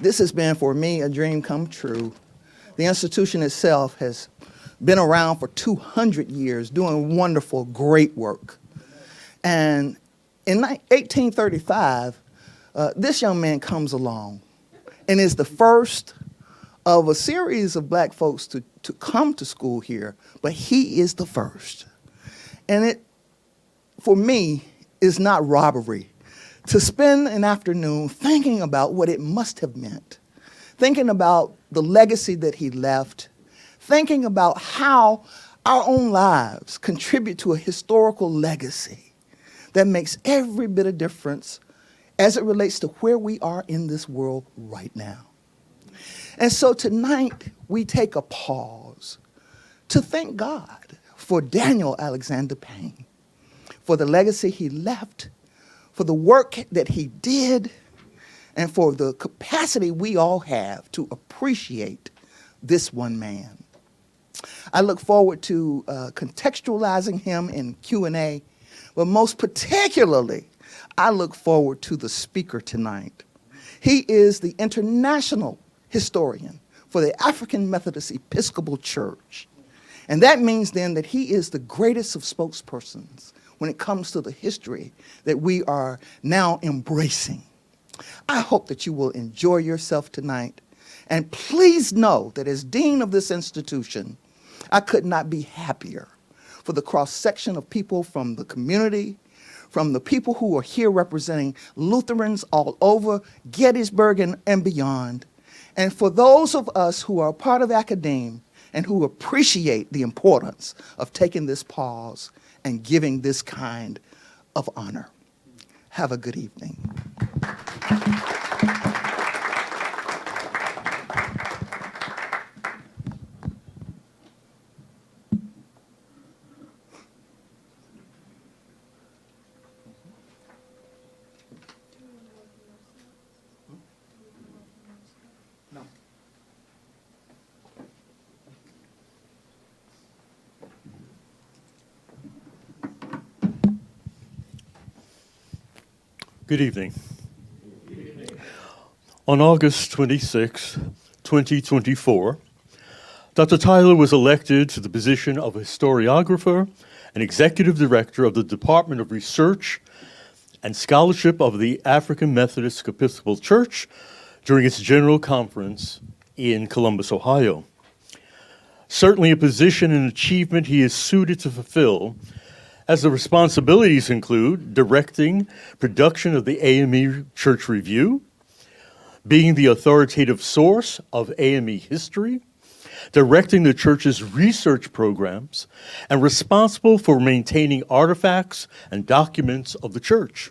This has been, for me, a dream come true. The institution itself has been around for 200 years, doing wonderful, great work. And in 1835, this young man comes along and is the first of a series of black folks to come to school here, but he is the first. And it, for me, is not robbery to spend an afternoon thinking about what it must have meant, thinking about the legacy that he left, thinking about how our own lives contribute to a historical legacy that makes every bit of difference as it relates to where we are in this world right now. And so tonight, we take a pause to thank God for Daniel Alexander Payne, for the legacy he left, for the work that he did, and for the capacity we all have to appreciate this one man. I look forward to contextualizing him in Q&A, but most particularly, I look forward to the speaker tonight. He is the international historian for the African Methodist Episcopal Church. And that means then that he is the greatest of spokespersons when it comes to the history that we are now embracing. I hope that you will enjoy yourself tonight. And please know that as dean of this institution, I could not be happier for the cross-section of people from the community, from the people who are here representing Lutherans all over Gettysburg and beyond, and for those of us who are part of academia and who appreciate the importance of taking this pause and giving this kind of honor. Have a good evening. Good evening. On August 26, 2024, Dr. Tyler was elected to the position of historiographer and executive director of the Department of Research and Scholarship of the African Methodist Episcopal Church during its general conference in Columbus, Ohio. Certainly a position and achievement he is suited to fulfill, as the responsibilities include directing production of the AME Church Review, being the authoritative source of AME history, directing the church's research programs, and responsible for maintaining artifacts and documents of the church.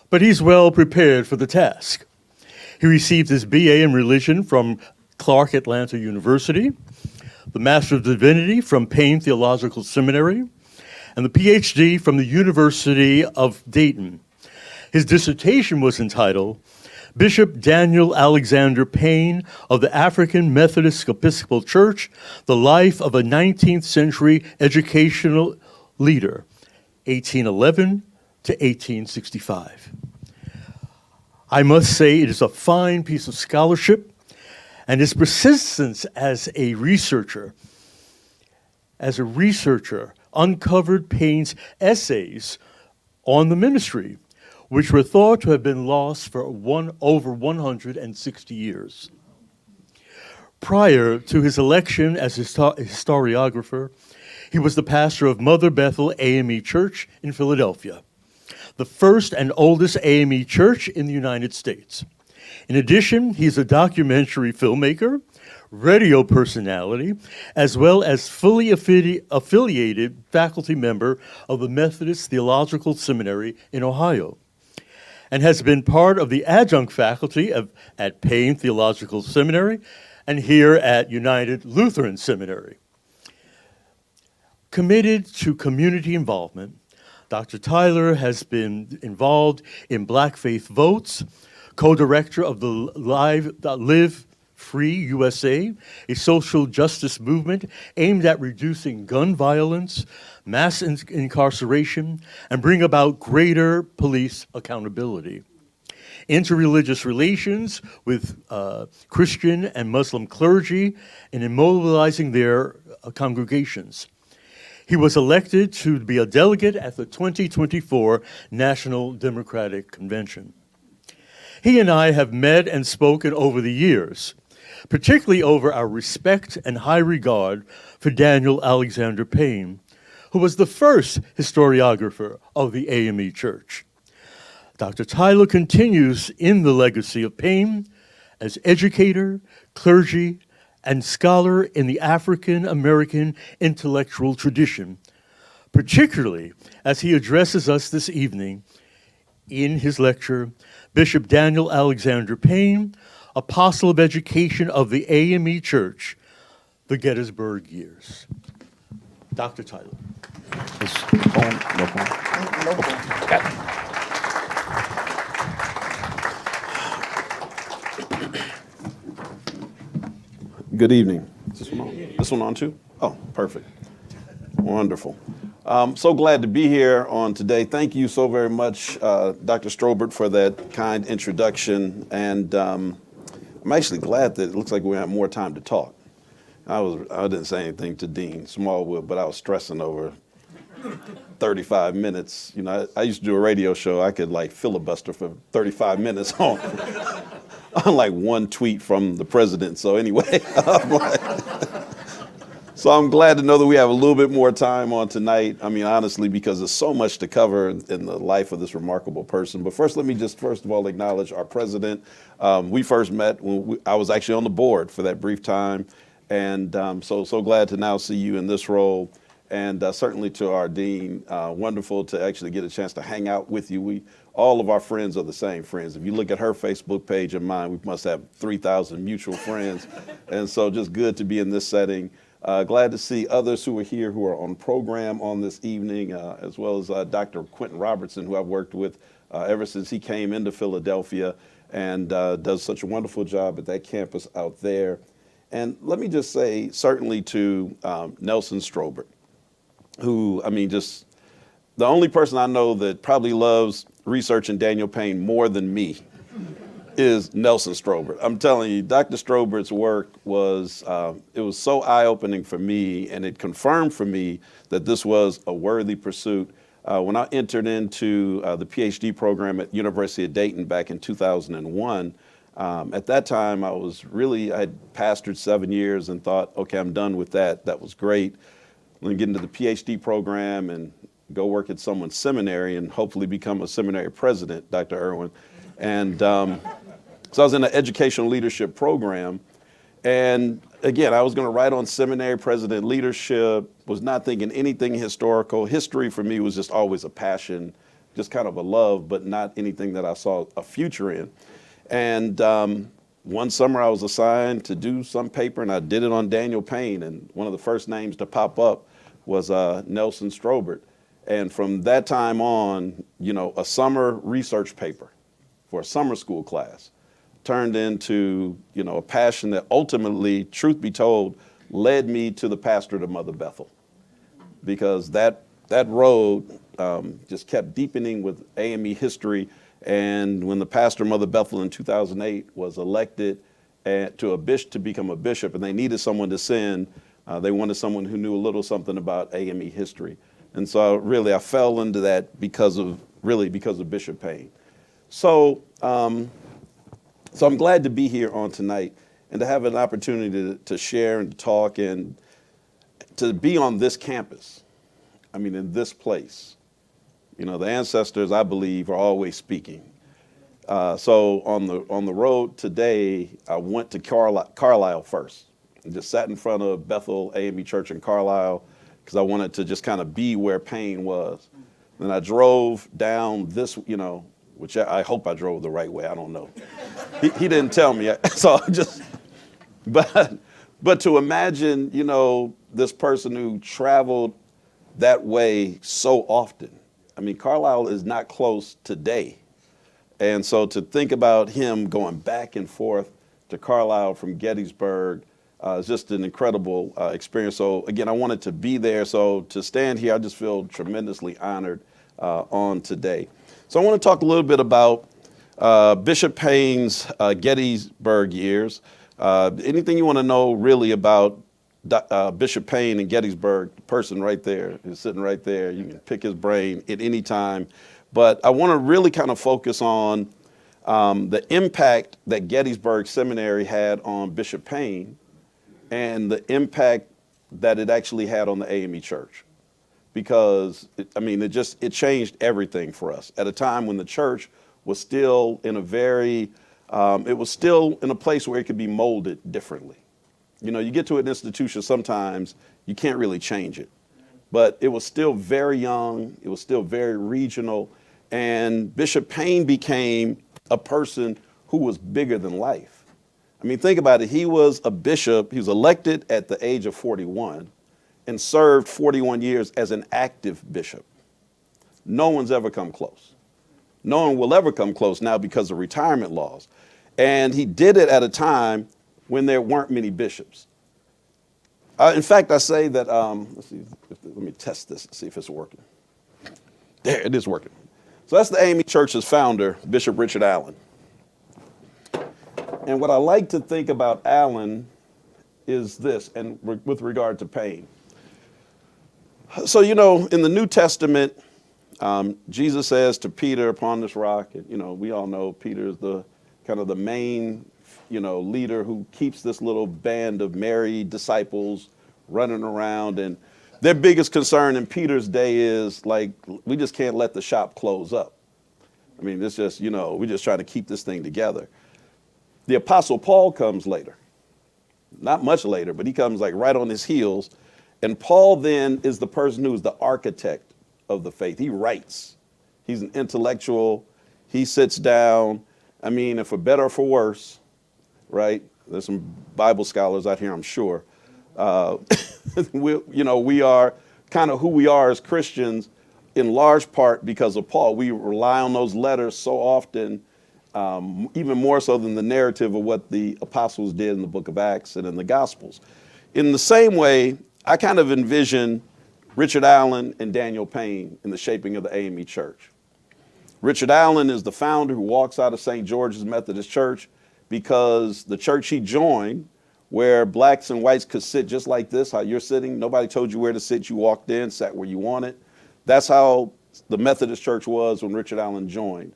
But he's well prepared for the task. He received his BA in religion from Clark Atlanta University, the Master of Divinity from Payne Theological Seminary, and the PhD from the University of Dayton. His dissertation was entitled, Bishop Daniel Alexander Payne of the African Methodist Episcopal Church, The Life of a 19th Century Educational Leader, 1811 to 1865. I must say it is a fine piece of scholarship, and his persistence as a researcher uncovered Payne's essays on the ministry, which were thought to have been lost for over 160 years. Prior to his election as historiographer, he was the pastor of Mother Bethel AME Church in Philadelphia, the first and oldest AME church in the United States. In addition, he's a documentary filmmaker, radio personality, as well as fully affiliated faculty member of the Methodist Theological Seminary in Ohio, and has been part of the adjunct faculty at Payne Theological Seminary and here at United Lutheran Seminary. Committed to community involvement, Dr. Tyler has been involved in Black Faith Votes, co-director of the Live Free USA, a social justice movement aimed at reducing gun violence, mass incarceration, and bring about greater police accountability. interreligious relations with Christian and Muslim clergy, and in mobilizing their congregations. He was elected to be a delegate at the 2024 National Democratic Convention. He and I have met and spoken over the years, particularly over our respect and high regard for Daniel Alexander Payne, who was the first historiographer of the AME Church. Dr. Tyler continues in the legacy of Payne as educator, clergy, and scholar in the African American intellectual tradition, particularly as he addresses us this evening in his lecture, Bishop Daniel Alexander Payne, Apostle of Education of the AME Church, the Gettysburg Years. Dr. Tyler. Good evening. Is this one on too? Oh, perfect. Wonderful. So glad to be here on today. Thank you so very much, Dr. Strobert, for that kind introduction. And I'm actually glad that it looks like we have more time to talk. I didn't say anything to Dean Smallwood, but I was stressing over 35 minutes. You know, I used to do a radio show. I could like filibuster for 35 minutes on like one tweet from the president. So anyway, so I'm glad to know that we have a little bit more time on tonight. I mean, honestly, because there's so much to cover in the life of this remarkable person. But first, let me just first of all acknowledge our president. We first met when I was actually on the board for that brief time. And so glad to now see you in this role. And certainly to our dean, wonderful to actually get a chance to hang out with you. All of our friends are the same friends. If you look at her Facebook page and mine, we must have 3,000 mutual friends. And so just good to be in this setting. Glad to see others who are here who are on program on this evening, as well as Dr. Quentin Robertson, who I've worked with ever since he came into Philadelphia and does such a wonderful job at that campus out there. And let me just say, certainly to Nelson Strobert, who, I mean, just the only person I know that probably loves researching Daniel Payne more than me is Nelson Strobert. I'm telling you, Dr. Strobert's work was, it was so eye-opening for me, and it confirmed for me that this was a worthy pursuit. When I entered into the PhD program at University of Dayton back in 2001, at that time, I had pastored 7 years and thought, okay, I'm done with that. That was great. Let me get into the PhD program and go work at someone's seminary and hopefully become a seminary president, Dr. Irwin. And so I was in an educational leadership program. And again, I was going to write on seminary president leadership, was not thinking anything historical. History for me was just always a passion, just kind of a love, but not anything that I saw a future in. And one summer I was assigned to do some paper, and I did it on Daniel Payne. And one of the first names to pop up was Nelson Strobert. And from that time on, you know, a summer research paper for a summer school class turned into, you know, a passion that ultimately, truth be told, led me to the pastorate of Mother Bethel. Because that road just kept deepening with AME history. And when the pastor of Mother Bethel in 2008 was elected to become a bishop, and they needed someone to send, they wanted someone who knew a little something about AME history. And so I fell into that because of Bishop Payne. So I'm glad to be here on tonight and to have an opportunity to share and to talk and to be on this campus. I mean, in this place. You know, the ancestors, I believe, are always speaking. So on the road today, I went to Carlisle first and just sat in front of Bethel AME Church in Carlisle because I wanted to just kind of be where Payne was. Then I drove down this, you know, which I hope I drove the right way. I don't know. He didn't tell me. So but to imagine, you know, this person who traveled that way so often. I mean, Carlisle is not close today. And so to think about him going back and forth to Carlisle from Gettysburg is just an incredible experience. So again, I wanted to be there. So to stand here, I just feel tremendously honored on today. So I want to talk a little bit about Bishop Payne's Gettysburg years. Anything you want to know really about Bishop Payne and Gettysburg, the person right there is sitting right there. You can pick his brain at any time. But I want to really kind of focus on the impact that Gettysburg Seminary had on Bishop Payne and the impact that it actually had on the AME Church. Because, it changed everything for us at a time when the church was still in a it was still in a place where it could be molded differently. You know, you get to an institution sometimes, you can't really change it. But it was still very young, it was still very regional, and Bishop Payne became a person who was bigger than life. I mean, think about it, he was a bishop, he was elected at the age of 41 and served 41 years as an active bishop. No one's ever come close. No one will ever come close now because of retirement laws. And he did it at a time when there weren't many bishops. In fact, I say that, let me test this and see if it's working. There, it is working. So that's the AME Church's founder, Bishop Richard Allen. And what I like to think about Allen is this, and with regard to Payne. So, you know, in the New Testament, Jesus says to Peter, upon this rock, and, you know, we all know Peter is the kind of the main, leader who keeps this little band of merry disciples running around. And their biggest concern in Peter's day is, like, we just can't let the shop close up. I mean, it's just, we're just trying to keep this thing together. The Apostle Paul comes later. Not much later, but he comes like right on his heels. And Paul then is the person who's the architect of the faith. He writes. He's an intellectual. He sits down. I mean, and for better or for worse, right? There's some Bible scholars out here, I'm sure. We are kind of who we are as Christians in large part because of Paul. We rely on those letters so often, even more so than the narrative of what the apostles did in the book of Acts and in the Gospels. In the same way, I kind of envision Richard Allen and Daniel Payne in the shaping of the AME Church. Richard Allen is the founder who walks out of St. George's Methodist Church because the church he joined, where blacks and whites could sit just like this, how you're sitting, nobody told you where to sit, you walked in, sat where you wanted. That's how the Methodist Church was when Richard Allen joined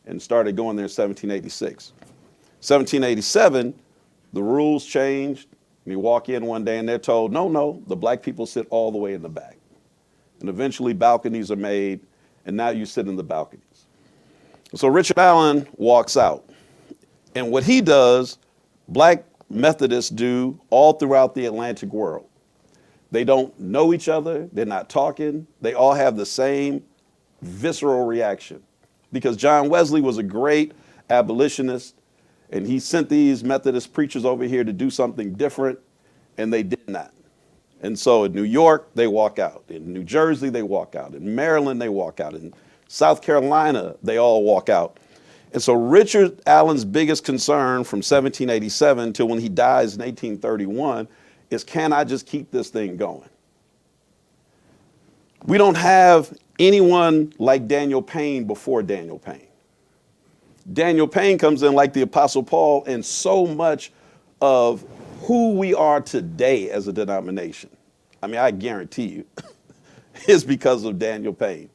and started going there in 1786. 1787, the rules changed. And you walk in one day and they're told, no, the black people sit all the way in the back. And eventually balconies are made, and now you sit in the balconies. So Richard Allen walks out. And what he does, black Methodists do all throughout the Atlantic world. They don't know each other. They're not talking. They all have the same visceral reaction. Because John Wesley was a great abolitionist, and he sent these Methodist preachers over here to do something different, and they did not. And so in New York, they walk out. In New Jersey, they walk out. In Maryland, they walk out. In South Carolina, they all walk out. And so Richard Allen's biggest concern from 1787 till when he dies in 1831 is, can I just keep this thing going? We don't have anyone like Daniel Payne before Daniel Payne. Daniel Payne comes in like the Apostle Paul, and so much of who we are today as a denomination, I mean, I guarantee you, is because of Daniel Payne.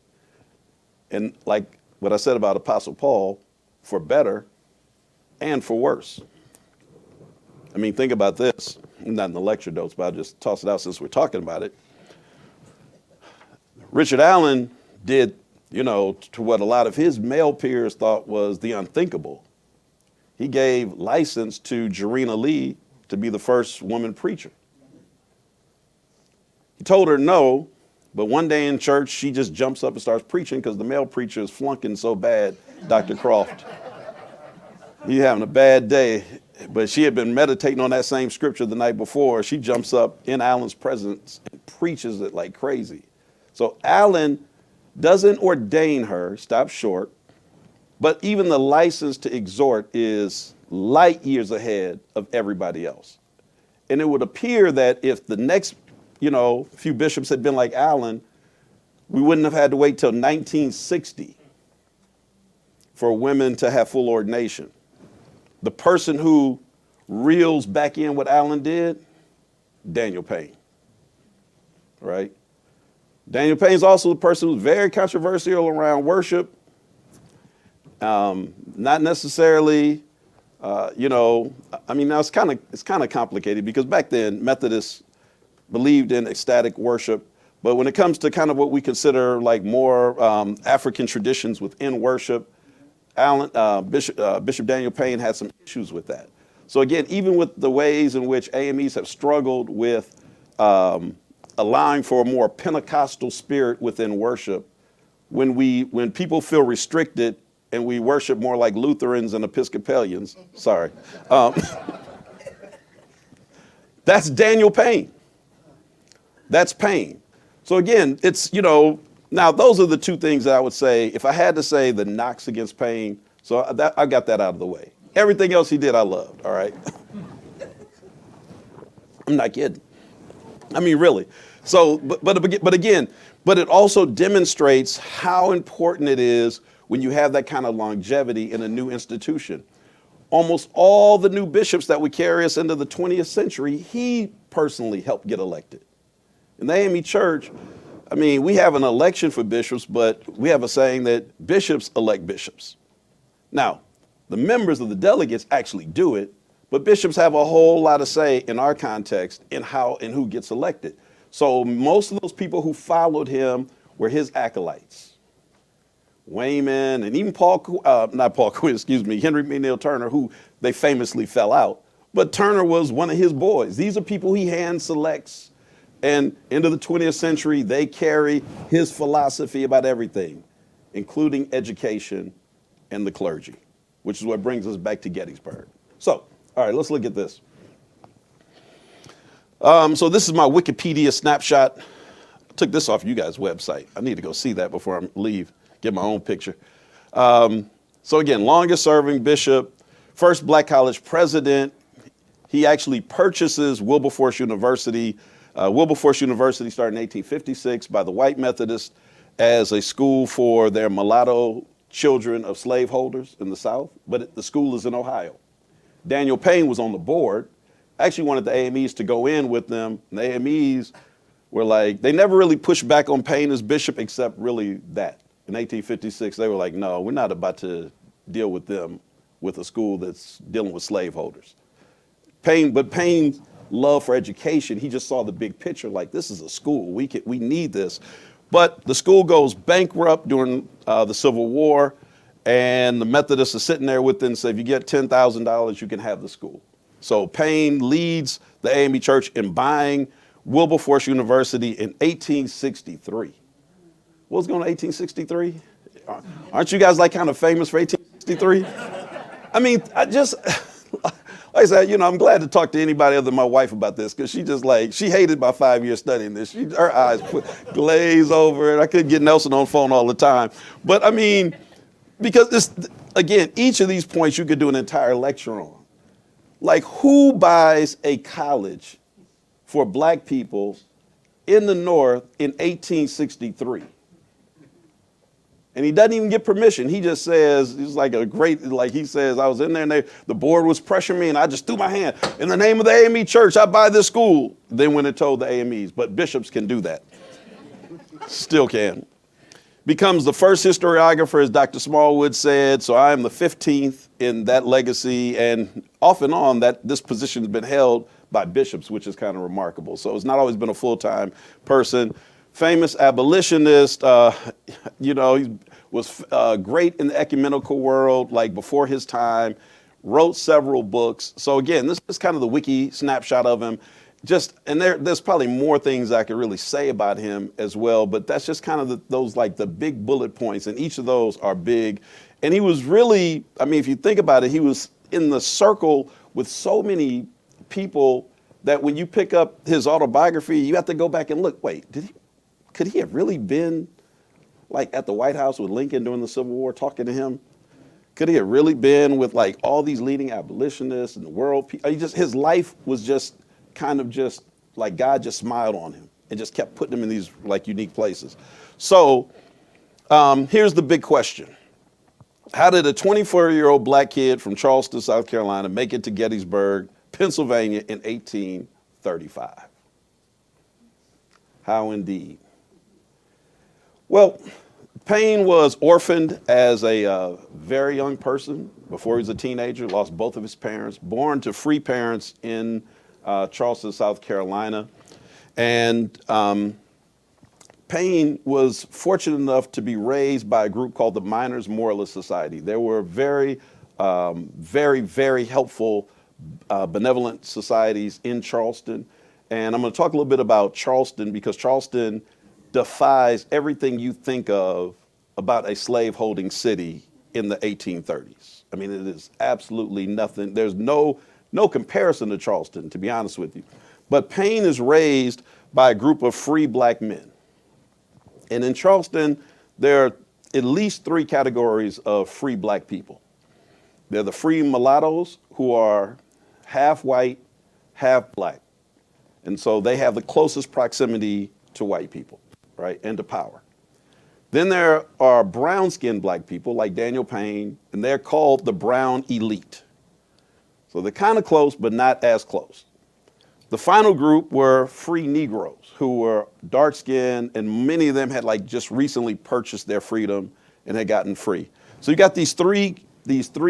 And like what I said about Apostle Paul, for better and for worse. I mean, think about this. Not in the lecture notes, but I'll just toss it out since we're talking about it. Richard Allen did, to what a lot of his male peers thought was the unthinkable. He gave license to Jarena Lee to be the first woman preacher. He told her no, but one day in church, she just jumps up and starts preaching because the male preacher is flunking so bad, Dr. Croft. He's having a bad day, but she had been meditating on that same scripture the night before. She jumps up in Allen's presence and preaches it like crazy. So Allen doesn't ordain her, stops short, but even the license to exhort is light years ahead of everybody else. And it would appear that if the next, few bishops had been like Allen, we wouldn't have had to wait till 1960 for women to have full ordination. The person who reels back in what Allen did, Daniel Payne, right? Daniel Payne is also the person who's very controversial around worship. Not necessarily, now it's kind of complicated because back then Methodists believed in ecstatic worship, but when it comes to kind of what we consider like more African traditions within worship, Bishop Daniel Payne had some issues with that. So again, even with the ways in which AMEs have struggled with allowing for a more Pentecostal spirit within worship, when people feel restricted and we worship more like Lutherans and Episcopalians, that's Daniel Payne. That's Payne. So again, it's, now those are the two things that I would say, if I had to say the knocks against Payne, so I got that out of the way. Everything else he did, I loved, all right? I'm not kidding. I mean, really. So, but again, it also demonstrates how important it is when you have that kind of longevity in a new institution. Almost all the new bishops that would carry us into the 20th century, he personally helped get elected. In the AME Church, I mean, we have an election for bishops, but we have a saying that bishops elect bishops. Now, the members of the delegates actually do it, but bishops have a whole lot of say in our context in how and who gets elected. So most of those people who followed him were his acolytes. Wayman and even Henry McNeil Turner, who they famously fell out. But Turner was one of his boys. These are people he hand selects. And into the 20th century, they carry his philosophy about everything, including education and the clergy, which is what brings us back to Gettysburg. So, all right, let's look at this. So this is my Wikipedia snapshot. I took this off you guys' website. I need to go see that before I leave, get my own picture. So again, longest serving bishop, first black college president. He actually purchases Wilberforce University. Wilberforce University started in 1856 by the white Methodists as a school for their mulatto children of slaveholders in the South, but the school is in Ohio. Daniel Payne was on the board, actually wanted the AMEs to go in with them. And the AMEs were like, they never really pushed back on Payne as bishop except really that. In 1856, they were like, no, we're not about to deal with them with a school that's dealing with slaveholders. Payne's love for education, he just saw the big picture, like this is a school, we need this. But the school goes bankrupt during the Civil War, and the Methodists are sitting there with them and say, if you get $10,000, you can have the school. So Payne leads the AME Church in buying Wilberforce University in 1863. What was going on in 1863? Aren't you guys like kind of famous for 1863? I mean, like I said, I'm glad to talk to anybody other than my wife about this because she hated my 5 years studying this. Her eyes glaze over it. I couldn't get Nelson on the phone all the time. But I mean, because again, each of these points you could do an entire lecture on. Like, who buys a college for black people in the North in 1863? And he doesn't even get permission. He just says, he says, I was in there and the board was pressuring me and I just threw my hand. In the name of the AME Church, I buy this school. Then went and told the AMEs, but bishops can do that. Still can. Becomes the first historiographer, as Dr. Smallwood said, so I am the 15th in that legacy, and off and on that this position has been held by bishops, which is kind of remarkable. So it's not always been a full-time person. Famous abolitionist, he was great in the ecumenical world, like before his time, wrote several books. So again, this is kind of the wiki snapshot of him. There's probably more things I could really say about him as well, but that's just kind of the big bullet points, and each of those are big. And he was really, if you think about it, he was in the circle with so many people that when you pick up his autobiography, you have to go back and look, wait, could he have really been like at the White House with Lincoln during the Civil War talking to him? Could he have really been with like all these leading abolitionists in the world? His life was just kind of just like God just smiled on him and just kept putting him in these like unique places. So here's the big question. How did a 24-year-old black kid from Charleston, South Carolina, make it to Gettysburg, Pennsylvania in 1835? How indeed? Well, Payne was orphaned as a very young person before he was a teenager, lost both of his parents, born to free parents in Charleston, South Carolina. And Payne was fortunate enough to be raised by a group called the Miners Moralist Society. They were very, very helpful, benevolent societies in Charleston. And I'm going to talk a little bit about Charleston because Charleston defies everything you think of about a slave-holding city in the 1830s. I mean, it is absolutely nothing. There's no comparison to Charleston, to be honest with you. But Payne is raised by a group of free black men. And in Charleston, there are at least three categories of free black people. They're the free mulattoes, who are half white, half black. And so they have the closest proximity to white people, right, and to power. Then there are brown-skinned black people like Daniel Payne, and they're called the brown elite. So they're kind of close, but not as close. The final group were free Negroes who were dark-skinned, and many of them had like just recently purchased their freedom and had gotten free. So you got these three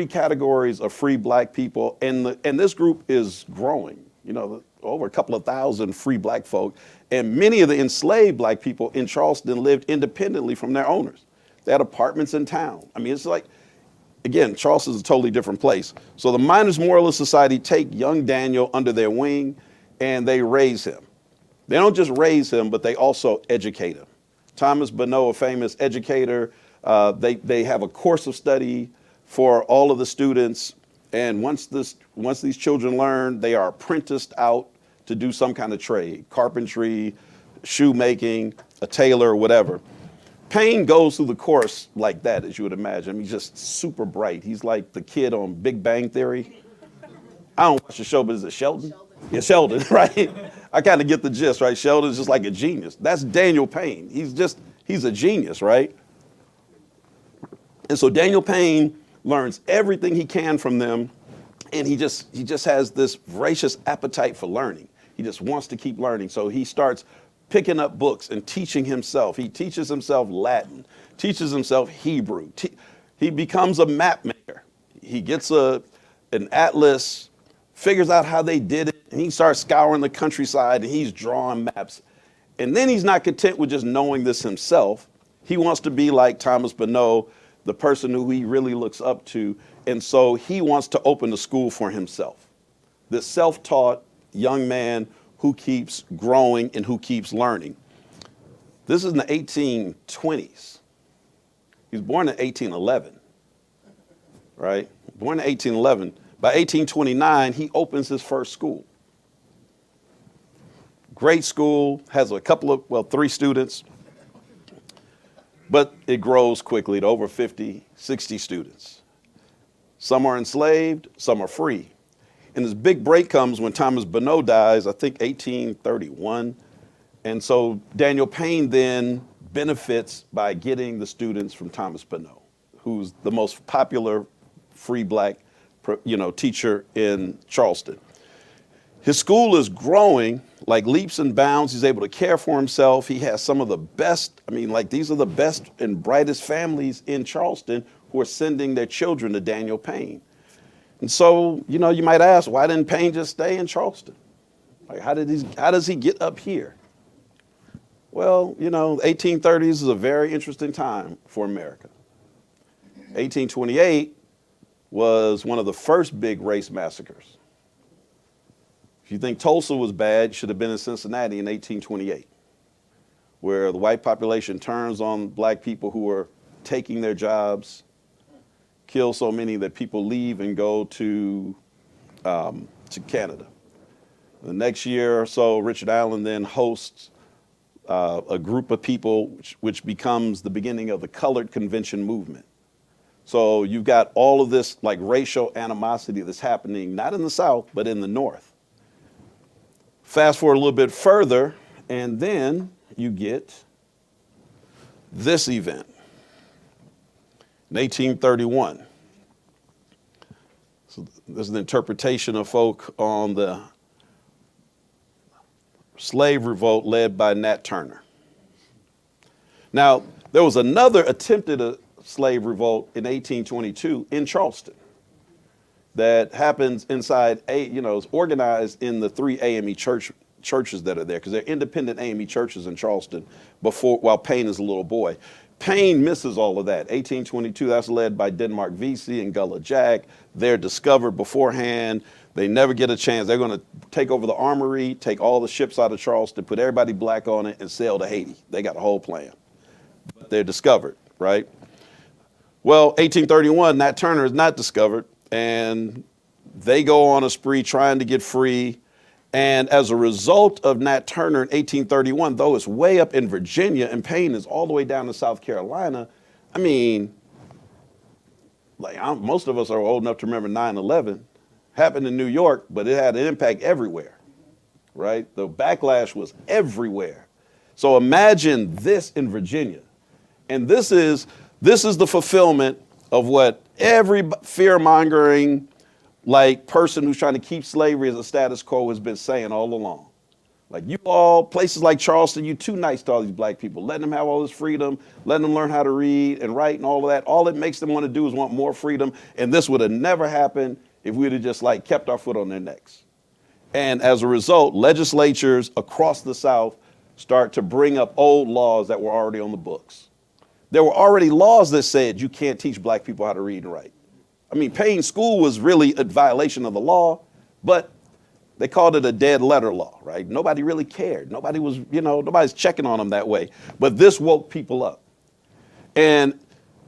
categories of free black people, and this group is growing. You know, over a couple of thousand free black folk, and many of the enslaved black people in Charleston lived independently from their owners. They had apartments in town. I mean, it's like, again, Charleston's a totally different place. So the Miners Moralist Society take young Daniel under their wing, and they raise him. They don't just raise him, but they also educate him. Thomas Bonneau, a famous educator, they have a course of study for all of the students. And once these children learn, they are apprenticed out to do some kind of trade, carpentry, shoemaking, a tailor, whatever. Payne goes through the course like that, as you would imagine. I mean, he's just super bright. He's like the kid on Big Bang Theory. I don't watch the show, but is it Sheldon? Yeah, Sheldon, right? I kind of get the gist, right? Sheldon's just like a genius. That's Daniel Payne. He's a genius, right? And so Daniel Payne learns everything he can from them, and he just has this voracious appetite for learning. He just wants to keep learning. So he starts picking up books and teaching himself. He teaches himself Latin, teaches himself Hebrew. He becomes a map maker. He gets an atlas, figures out how they did it, and he starts scouring the countryside, and he's drawing maps. And then he's not content with just knowing this himself. He wants to be like Thomas Bonneau, the person who he really looks up to. And so he wants to open a school for himself. This self-taught young man who keeps growing and who keeps learning. This is in the 1820s. He was born in 1811, right? Born in 1811. By 1829, he opens his first school. Great school, has three students. But it grows quickly to over 50, 60 students. Some are enslaved, some are free. And this big break comes when Thomas Bonneau dies, I think 1831. And so Daniel Payne then benefits by getting the students from Thomas Bonneau, who's the most popular free black teacher in Charleston. His school is growing like leaps and bounds. He's able to care for himself. He has some of the best, these are the best and brightest families in Charleston who are sending their children to Daniel Payne. And so, you might ask, why didn't Payne just stay in Charleston? Like, how does he get up here? Well, the 1830s is a very interesting time for America. 1828 was one of the first big race massacres. If you think Tulsa was bad, should have been in Cincinnati in 1828, where the white population turns on black people who are taking their jobs, kill so many that people leave and go to Canada. The next year or so, Richard Allen then hosts a group of people which becomes the beginning of the colored convention movement. So you've got all of this like racial animosity that's happening, not in the South, but in the North. Fast forward a little bit further, and then you get this event. in 1831. So this is the interpretation of folk on the slave revolt led by Nat Turner. Now, there was another attempted slave revolt in 1822 in Charleston that happens inside it's organized in the 3 AME churches that are there, because they're independent AME churches in Charleston while Payne is a little boy. Payne misses all of that. 1822, that's led by Denmark Vesey and Gullah Jack. They're discovered beforehand. They never get a chance. They're going to take over the armory, take all the ships out of Charleston, put everybody black on it, and sail to Haiti. They got a whole plan. But they're discovered, right? Well, 1831, Nat Turner is not discovered, and they go on a spree trying to get free. And as a result of Nat Turner in 1831, though it's way up in Virginia and Payne is all the way down to South Carolina, I mean, most of us are old enough to remember 9/11. Happened in New York, but it had an impact everywhere, right? The backlash was everywhere. So imagine this in Virginia. And this is the fulfillment of what every fear-mongering person who's trying to keep slavery as a status quo has been saying all along. Like, you all, places like Charleston, you too nice to all these black people, letting them have all this freedom, letting them learn how to read and write and all of that. All it makes them want to do is want more freedom. And this would have never happened if we'd have just kept our foot on their necks. And as a result, legislatures across the South start to bring up old laws that were already on the books. There were already laws that said you can't teach black people how to read and write. I mean, Payne School was really a violation of the law, but they called it a dead letter law, right? Nobody really cared. Nobody was, nobody's checking on them that way. But this woke people up. And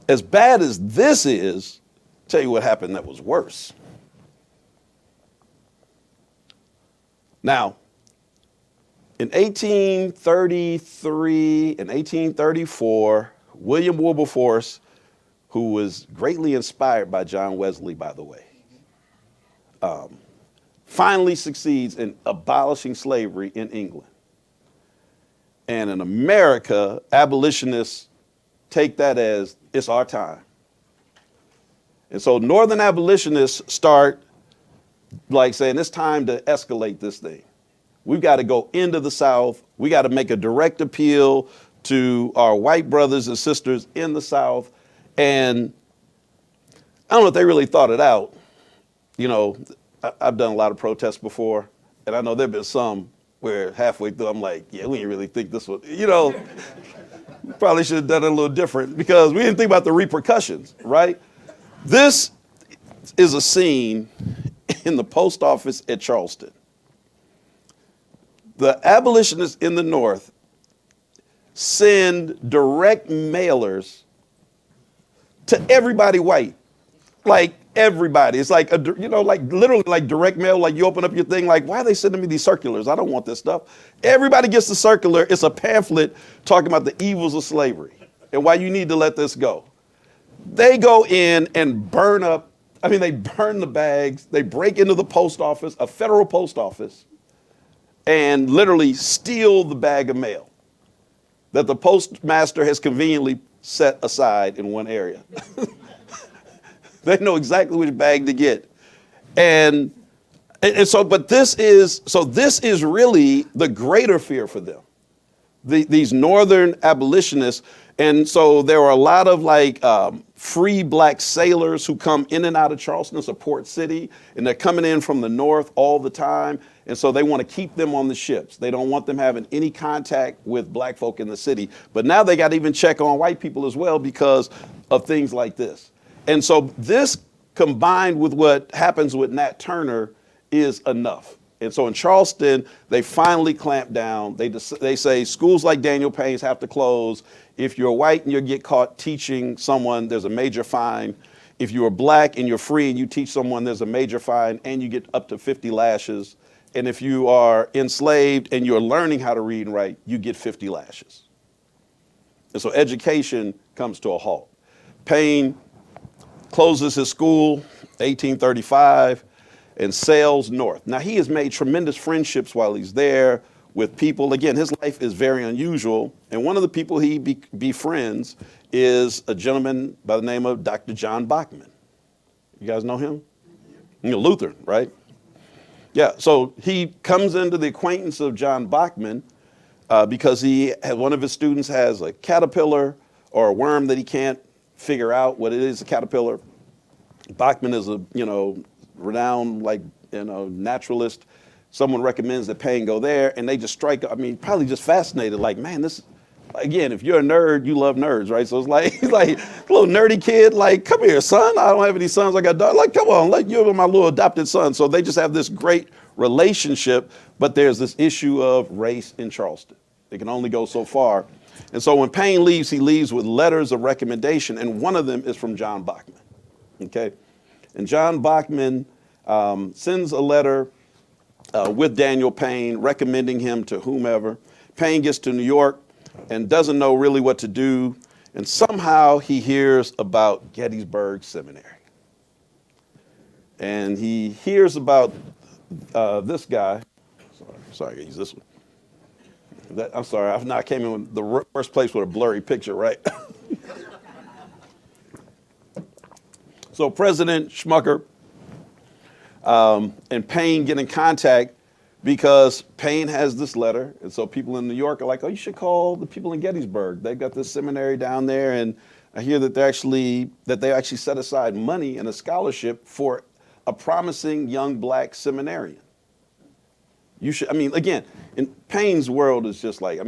as bad as this is, I'll tell you what happened that was worse. Now, in 1833 and 1834, William Wilberforce, who was greatly inspired by John Wesley, by the way, finally succeeds in abolishing slavery in England. And in America, abolitionists take that as it's our time. And so Northern abolitionists start saying it's time to escalate this thing. We've got to go into the South. We got to make a direct appeal to our white brothers and sisters in the South. And I don't know if they really thought it out. I've done a lot of protests before, and I know there've been some where halfway through I'm like, yeah, we didn't really think this would, probably should have done it a little different because we didn't think about the repercussions, right? This is a scene in the post office at Charleston. The abolitionists in the North send direct mailers to everybody white, everybody. It's literally direct mail. You open up your thing, why are they sending me these circulars? I don't want this stuff. Everybody gets the circular. It's a pamphlet talking about the evils of slavery and why you need to let this go. They go in and they burn the bags. They break into the post office, a federal post office, and literally steal the bag of mail that the postmaster has conveniently set aside in one area. They know exactly which bag to get. But this is really the greater fear for them. These Northern abolitionists. And so there were a lot of free black sailors who come in and out of Charleston. It's a port city, and they're coming in from the North all the time. And so they want to keep them on the ships. They don't want them having any contact with black folk in the city. But now they got to even check on white people as well because of things like this. And so this combined with what happens with Nat Turner is enough. And so in Charleston, they finally clamp down. They say schools like Daniel Payne's have to close. If you're white and you get caught teaching someone, there's a major fine. If you are black and you're free and you teach someone, there's a major fine and you get up to 50 lashes. And if you are enslaved and you're learning how to read and write, you get 50 lashes. And so education comes to a halt. Payne closes his school, 1835, and sails north. Now, he has made tremendous friendships while he's there with people. Again, his life is very unusual. And one of the people he befriends is a gentleman by the name of Dr. John Bachman. You guys know him? You're Lutheran, right? Yeah, so he comes into the acquaintance of John Bachman because one of his students has a caterpillar or a worm that he can't figure out what it is, a caterpillar. Bachman is a, renowned, naturalist. Someone recommends that Payne go there, and they just strike, probably just fascinated, like, man, this, again, if you're a nerd, you love nerds, right? So it's like, he's like, a little nerdy kid, like, come here, son. I don't have any sons. I got daughters. Like, come on, like, you're my little adopted son. So they just have this great relationship, but there's this issue of race in Charleston. It can only go so far. And so when Payne leaves, he leaves with letters of recommendation, and one of them is from John Bachman, okay? And John Bachman sends a letter with Daniel Payne, recommending him to whomever. Payne gets to New York and doesn't know really what to do, and somehow he hears about Gettysburg Seminary. And he hears about this guy. Sorry, I gotta use this one. I'm sorry, I came in with the worst place with a blurry picture, right? So President Schmucker and Payne get in contact because Payne has this letter. And so people in New York are like, oh, you should call the people in Gettysburg. They've got this seminary down there. And I hear that they actually set aside money and a scholarship for a promising young black seminarian. You should, again, in Payne's world is just like,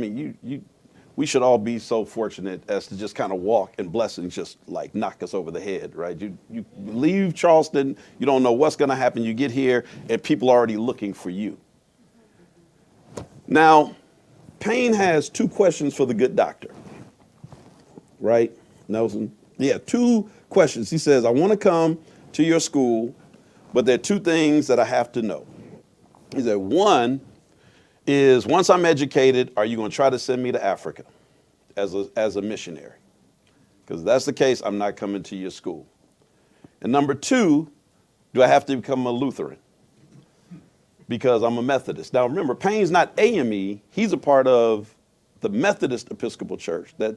we should all be so fortunate as to just kind of walk and blessings just like knock us over the head, right? You leave Charleston, you don't know what's going to happen. You get here and people are already looking for you. Now, Payne has two questions for the good doctor, right, Nelson? Yeah, two questions. He says, I want to come to your school, but there are two things that I have to know. He said, one is, once I'm educated, are you going to try to send me to Africa as a missionary? Because if that's the case, I'm not coming to your school. And number two, do I have to become a Lutheran? Because I'm a Methodist. Now remember, Payne's not AME, he's a part of the Methodist Episcopal Church that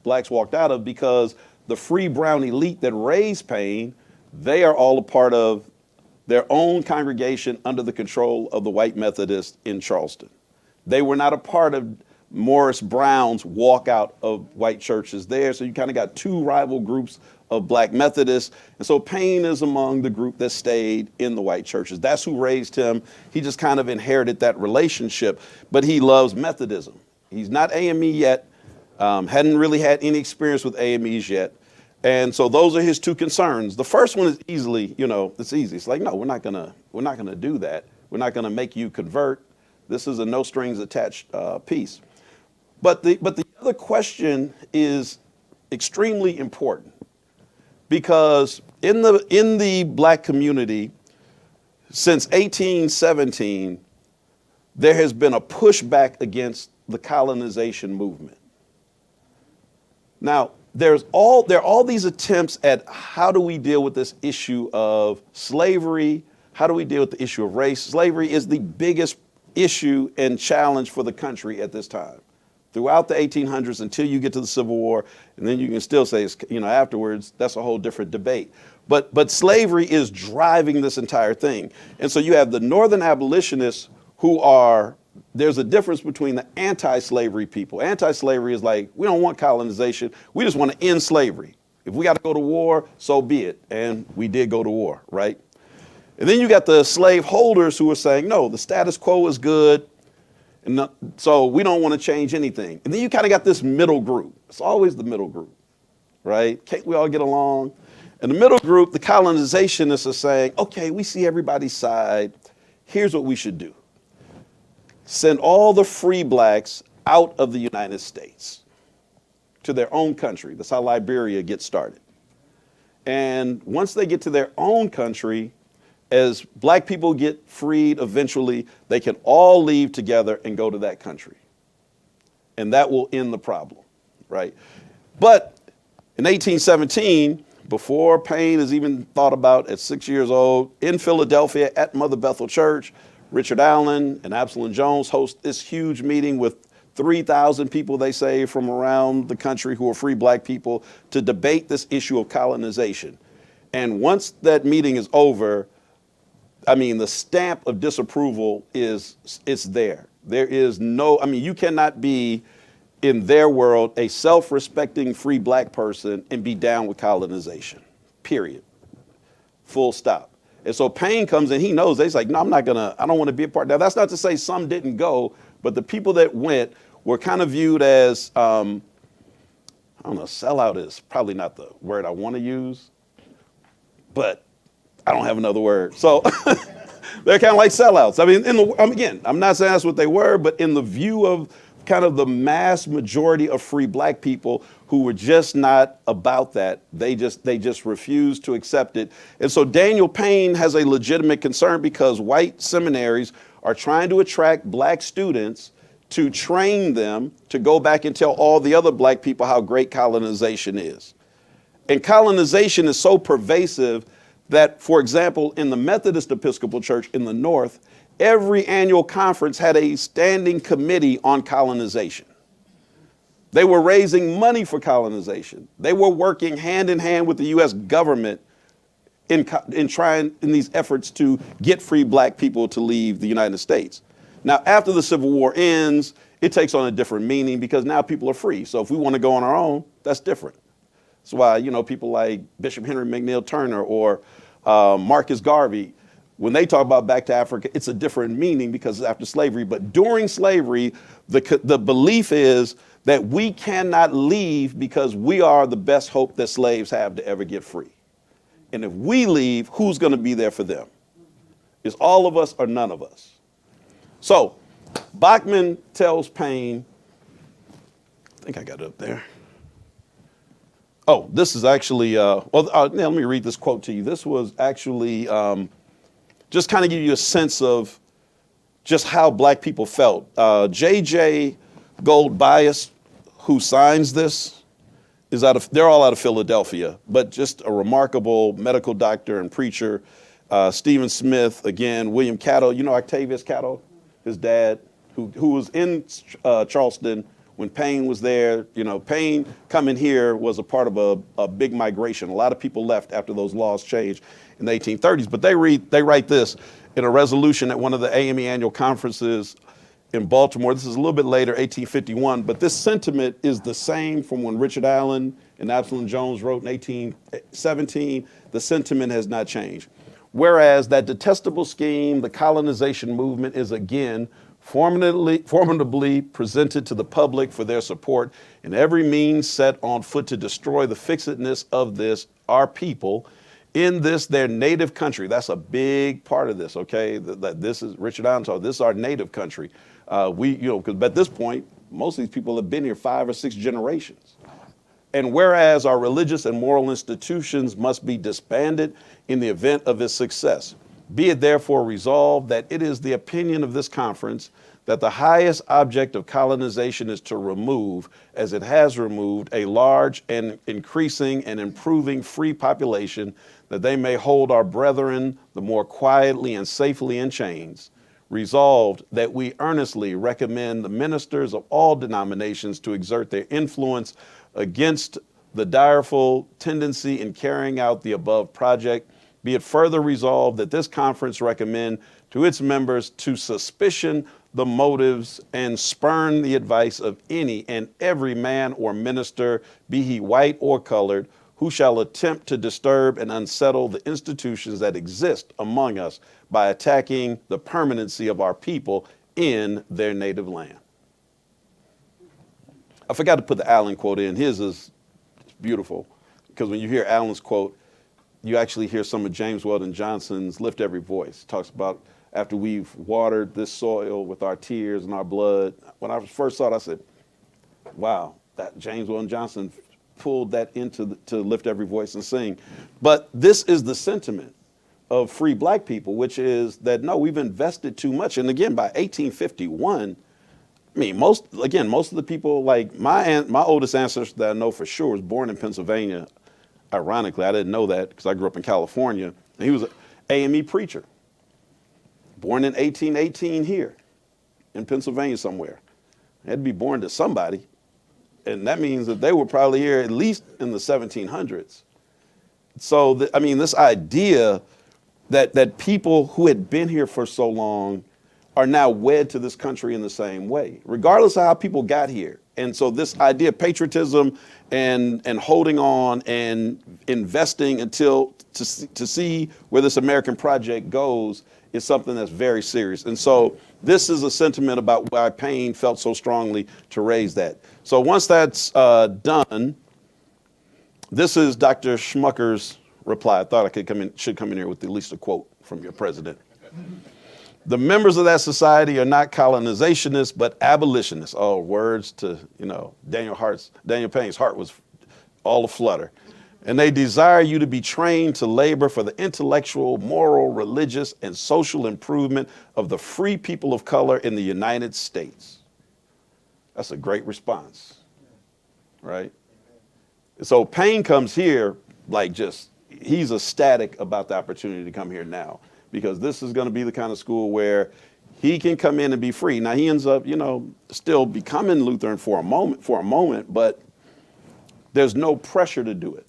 blacks walked out of because the free brown elite that raised Payne, they are all a part of their own congregation under the control of the white Methodists in Charleston. They were not a part of Morris Brown's walkout of white churches there. So you kind of got two rival groups of black Methodists. And so Payne is among the group that stayed in the white churches. That's who raised him. He just kind of inherited that relationship, but he loves Methodism. He's not AME yet, hadn't really had any experience with AMEs yet. And so those are his two concerns. The first one is easily, it's easy. It's like, no, we're not gonna do that. We're not gonna make you convert. This is a no strings attached piece. But the other question is extremely important because in the black community since 1817, there has been a pushback against the colonization movement. Now, there are all these attempts at how do we deal with this issue of slavery? How do we deal with the issue of race? Slavery is the biggest issue and challenge for the country at this time. Throughout the 1800s until you get to the Civil War, and then you can still say, afterwards, that's a whole different debate. But slavery is driving this entire thing. And so you have the Northern abolitionists there's a difference between the anti-slavery people. Anti-slavery is like, we don't want colonization. We just want to end slavery. If we got to go to war, so be it. And we did go to war, right? And then you got the slave holders who are saying, no, the status quo is good. And so we don't want to change anything. And then you kind of got this middle group. It's always the middle group, right? Can't we all get along? And the middle group, the colonizationists are saying, okay, we see everybody's side. Here's what we should do. Send all the free blacks out of the United States to their own country. That's how Liberia gets started. And once they get to their own country, as black people get freed eventually, they can all leave together and go to that country. And that will end the problem, right? But in 1817, before Payne is even thought about at 6 years old, in Philadelphia at Mother Bethel Church, Richard Allen and Absalom Jones host this huge meeting with 3,000 people, they say, from around the country who are free black people to debate this issue of colonization. And once that meeting is over, I mean, the stamp of disapproval it's there. There is no, I mean, you cannot be, in their world, a self-respecting free black person and be down with colonization, period. Full stop. And so Payne comes in, he knows, he's like, no, I don't want to be a part. Now, that's not to say some didn't go, but the people that went were kind of viewed as, I don't know, sellout is probably not the word I want to use, but I don't have another word. So they're kind of like sellouts. I mean, again, I'm not saying that's what they were, but in the view of kind of the mass majority of free black people who were just not about that, they just refused to accept it. And so Daniel Payne has a legitimate concern because white seminaries are trying to attract black students to train them to go back and tell all the other black people how great colonization is. And colonization is so pervasive that, for example, in the Methodist Episcopal Church in the North, every annual conference had a standing committee on colonization. They were raising money for colonization. They were working hand in hand with the U.S. government in these efforts to get free black people to leave the United States. Now, after the Civil War ends, it takes on a different meaning because now people are free. So if we want to go on our own, that's different. That's why, people like Bishop Henry McNeil Turner or Marcus Garvey, when they talk about back to Africa, it's a different meaning because it's after slavery. But during slavery, the belief is that we cannot leave because we are the best hope that slaves have to ever get free. And if we leave, who's going to be there for them? It's all of us or none of us. So Bachman tells Payne, I think I got it up there. Oh, this is actually, let me read this quote to you. This was actually just kind of give you a sense of just how black people felt. J.J. Gold Bias, who signs this, they're all out of Philadelphia, but just a remarkable medical doctor and preacher. Stephen Smith, again, William Cattle, Octavius Cattle, his dad, who was in Charleston when Payne was there. Payne coming here was a part of a big migration. A lot of people left after those laws changed in the 1830s. But they write this in a resolution at one of the AME annual conferences in Baltimore. This is a little bit later, 1851. But this sentiment is the same from when Richard Allen and Absalom Jones wrote in 1817. The sentiment has not changed. Whereas that detestable scheme, the colonization movement, is again formidably presented to the public for their support and every means set on foot to destroy the fixedness of this, our people, in this, their native country. That's a big part of this, okay? That this is, Richard Allen told, this is our native country. Because at this point, most of these people have been here 5 or 6 generations. And whereas our religious and moral institutions must be disbanded in the event of its success, be it therefore resolved that it is the opinion of this conference that the highest object of colonization is to remove, as it has removed, a large and increasing and improving free population, that they may hold our brethren the more quietly and safely in chains. Resolved that we earnestly recommend the ministers of all denominations to exert their influence against the direful tendency in carrying out the above project. Be it further resolved that this conference recommend to its members to suspicion the motives and spurn the advice of any and every man or minister, be he white or colored, who shall attempt to disturb and unsettle the institutions that exist among us by attacking the permanency of our people in their native land. I forgot to put the Allen quote in. His is beautiful because when you hear Allen's quote, you actually hear some of James Weldon Johnson's Lift Every Voice. It talks about after we've watered this soil with our tears and our blood. When I first saw it, I said, wow, that James Weldon Johnson pulled that into to Lift Every Voice and Sing. But this is the sentiment of free black people, which is that, no, we've invested too much. And again, by 1851, I mean, most of the people, like my oldest ancestor that I know for sure was born in Pennsylvania. Ironically, I didn't know that because I grew up in California. And he was an AME preacher. born in 1818 here in Pennsylvania somewhere. They had to be born to somebody. And that means that they were probably here at least in the 1700s. So, this idea that people who had been here for so long are now wed to this country in the same way, regardless of how people got here. And so this idea of patriotism and holding on and investing until to see where this American project goes is something that's very serious. And so this is a sentiment about why Payne felt so strongly to raise that. So once that's done, this is Dr. Schmucker's reply. I thought I should come in here with at least a quote from your president. The members of that society are not colonizationists, but abolitionists. Oh, words to, Daniel Payne's heart was all aflutter. And they desire you to be trained to labor for the intellectual, moral, religious, and social improvement of the free people of color in the United States. That's a great response, right? So Payne comes here he's ecstatic about the opportunity to come here now, because this is going to be the kind of school where he can come in and be free. Now he ends up, still becoming Lutheran for a moment, but there's no pressure to do it.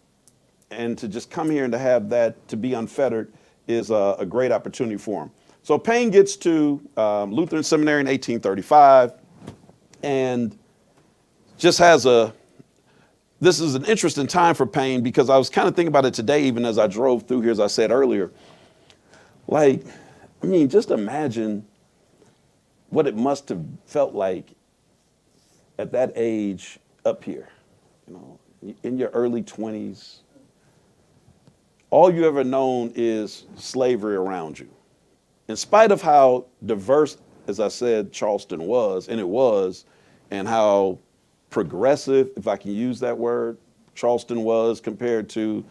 And to just come here and to have that, to be unfettered, is a great opportunity for him. So Payne gets to Lutheran Seminary in 1835 and just has this is an interesting time for Payne, because I was kind of thinking about it today, even as I drove through here, as I said earlier. Just imagine what it must have felt like at that age up here, in your early 20s. All you ever known is slavery around you. In spite of how diverse, as I said, Charleston was, and how progressive, if I can use that word, Charleston was compared to,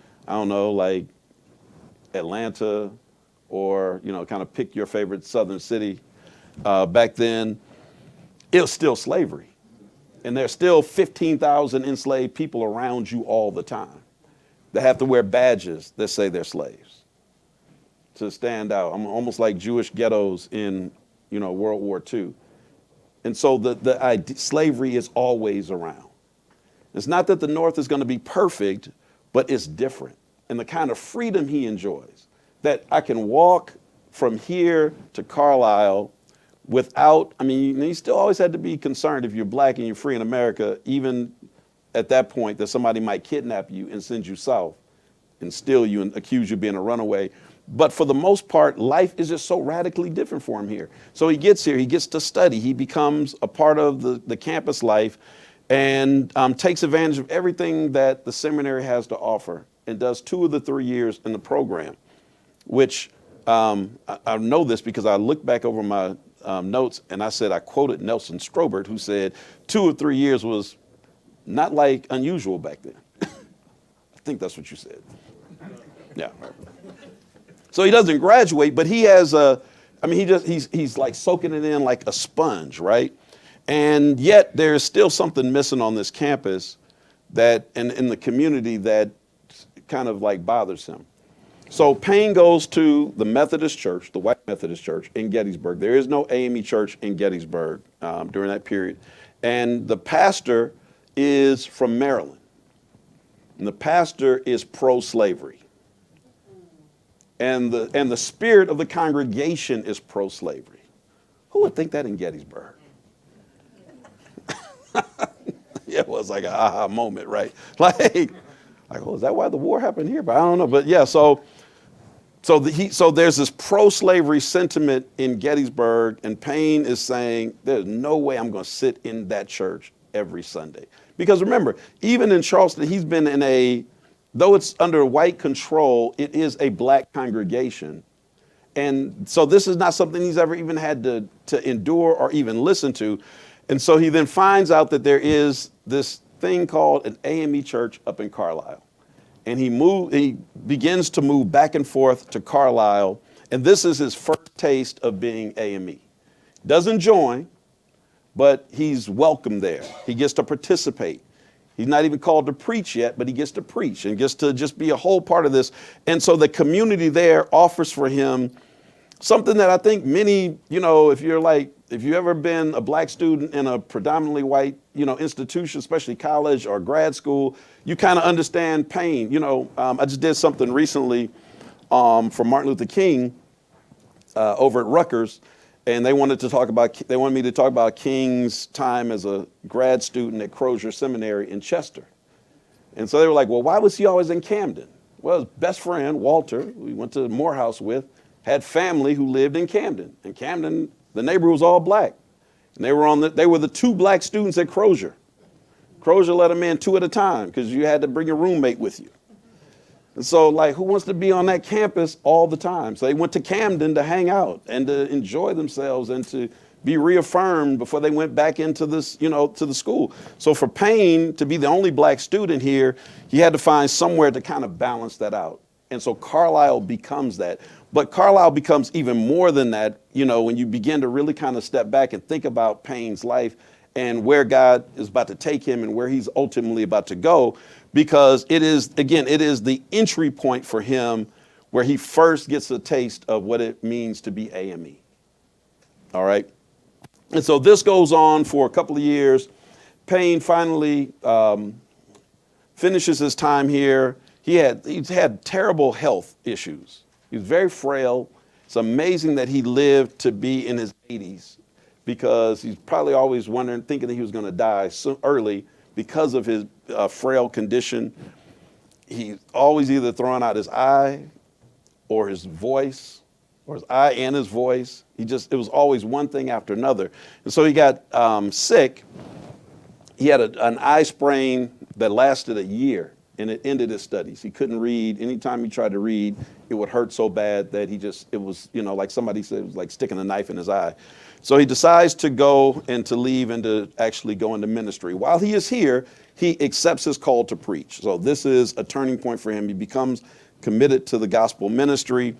Atlanta, or, kind of pick your favorite southern city. Back then, it was still slavery. And there's still 15,000 enslaved people around you all the time. They have to wear badges that say they're slaves to stand out. I'm almost like Jewish ghettos in, World War II. And so slavery is always around. It's not that the North is going to be perfect, but it's different. And the kind of freedom he enjoys, that I can walk from here to Carlisle without, you still always had to be concerned if you're black and you're free in America, even at that point, that somebody might kidnap you and send you south and steal you and accuse you of being a runaway. But for the most part, life is just so radically different for him here. So he gets here, he gets to study, he becomes a part of the campus life, and takes advantage of everything that the seminary has to offer, and does 2 of the 3 years in the program, which I know this because I looked back over my notes and I quoted Nelson Strobert, who said 2 or 3 years was not unusual back then. I think that's what you said. Yeah. So he doesn't graduate, but he has he's like soaking it in like a sponge, right? And yet there's still something missing on this campus that, and in the community, that kind of bothers him. So Payne goes to the Methodist Church, the White Methodist Church in Gettysburg. There is no AME church in Gettysburg during that period. And the pastor is from Maryland. And the pastor is pro-slavery. And the spirit of the congregation is pro-slavery. Who would think that in Gettysburg? Yeah, it was like an aha moment, right? Is that why the war happened here? But I don't know. But yeah, so there's this pro-slavery sentiment in Gettysburg, and Payne is saying, there's no way I'm going to sit in that church every Sunday. Because remember, even in Charleston, he's been though it's under white control, it is a black congregation. And so this is not something he's ever even had to endure or even listen to. And so he then finds out that there is this thing called an AME church up in Carlisle. And he begins to move back and forth to Carlisle. And this is his first taste of being AME. Doesn't join, but he's welcome there. He gets to participate. He's not even called to preach yet, but he gets to preach and gets to just be a whole part of this. And so the community there offers for him something that I think many, if you ever been a black student in a predominantly white, institution, especially college or grad school, you kind of understand Payne. I just did something recently for Martin Luther King over at Rutgers, and they wanted me to talk about King's time as a grad student at Crozier Seminary in Chester. And so they were like, well, why was he always in Camden? Well, his best friend, Walter, we went to Morehouse with, had family who lived in Camden. And Camden, the neighborhood was all black. And they were the two black students at Crozier. Crozier let them in 2 at a time because you had to bring a roommate with you. And so, who wants to be on that campus all the time? So they went to Camden to hang out and to enjoy themselves and to be reaffirmed before they went back into this, to the school. So for Payne to be the only black student here, he had to find somewhere to kind of balance that out. And so Carlisle becomes that. But Carlisle becomes even more than that, when you begin to really kind of step back and think about Payne's life and where God is about to take him and where he's ultimately about to go, because it is the entry point for him where he first gets a taste of what it means to be AME. All right. And so this goes on for a couple of years. Payne finally finishes his time here. He's had terrible health issues. He was very frail. It's amazing that he lived to be in his 80s, because he's probably always thinking that he was going to die so early because of his frail condition. He's always either throwing out his eye or his voice, or his eye and his voice. It was always one thing after another. And so he got sick. He had an eye sprain that lasted a year, and it ended his studies. He couldn't read. Anytime he tried to read, it would hurt so bad that it was, like somebody said, it was like sticking a knife in his eye. So he decides to go and to leave and to actually go into ministry. While he is here, he accepts his call to preach. So this is a turning point for him. He becomes committed to the gospel ministry.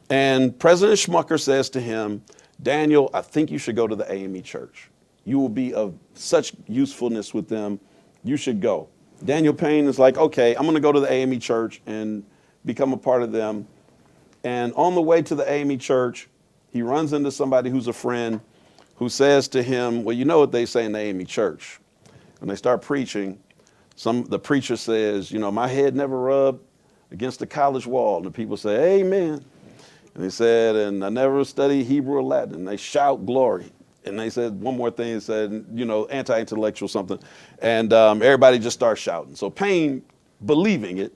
And President Schmucker says to him, Daniel, I think you should go to the AME church. You will be of such usefulness with them. You should go. Daniel Payne is like, okay, I'm going to go to the AME church and become a part of them. And on the way to the AME church, he runs into somebody who's a friend who says to him, well, you know what they say in the AME church. When they start preaching, the preacher says, my head never rubbed against the college wall. And the people say, amen. And he said, and I never studied Hebrew or Latin. And they shout glory. And they said one more thing, it said, anti-intellectual something. And everybody just starts shouting. So Payne, believing it,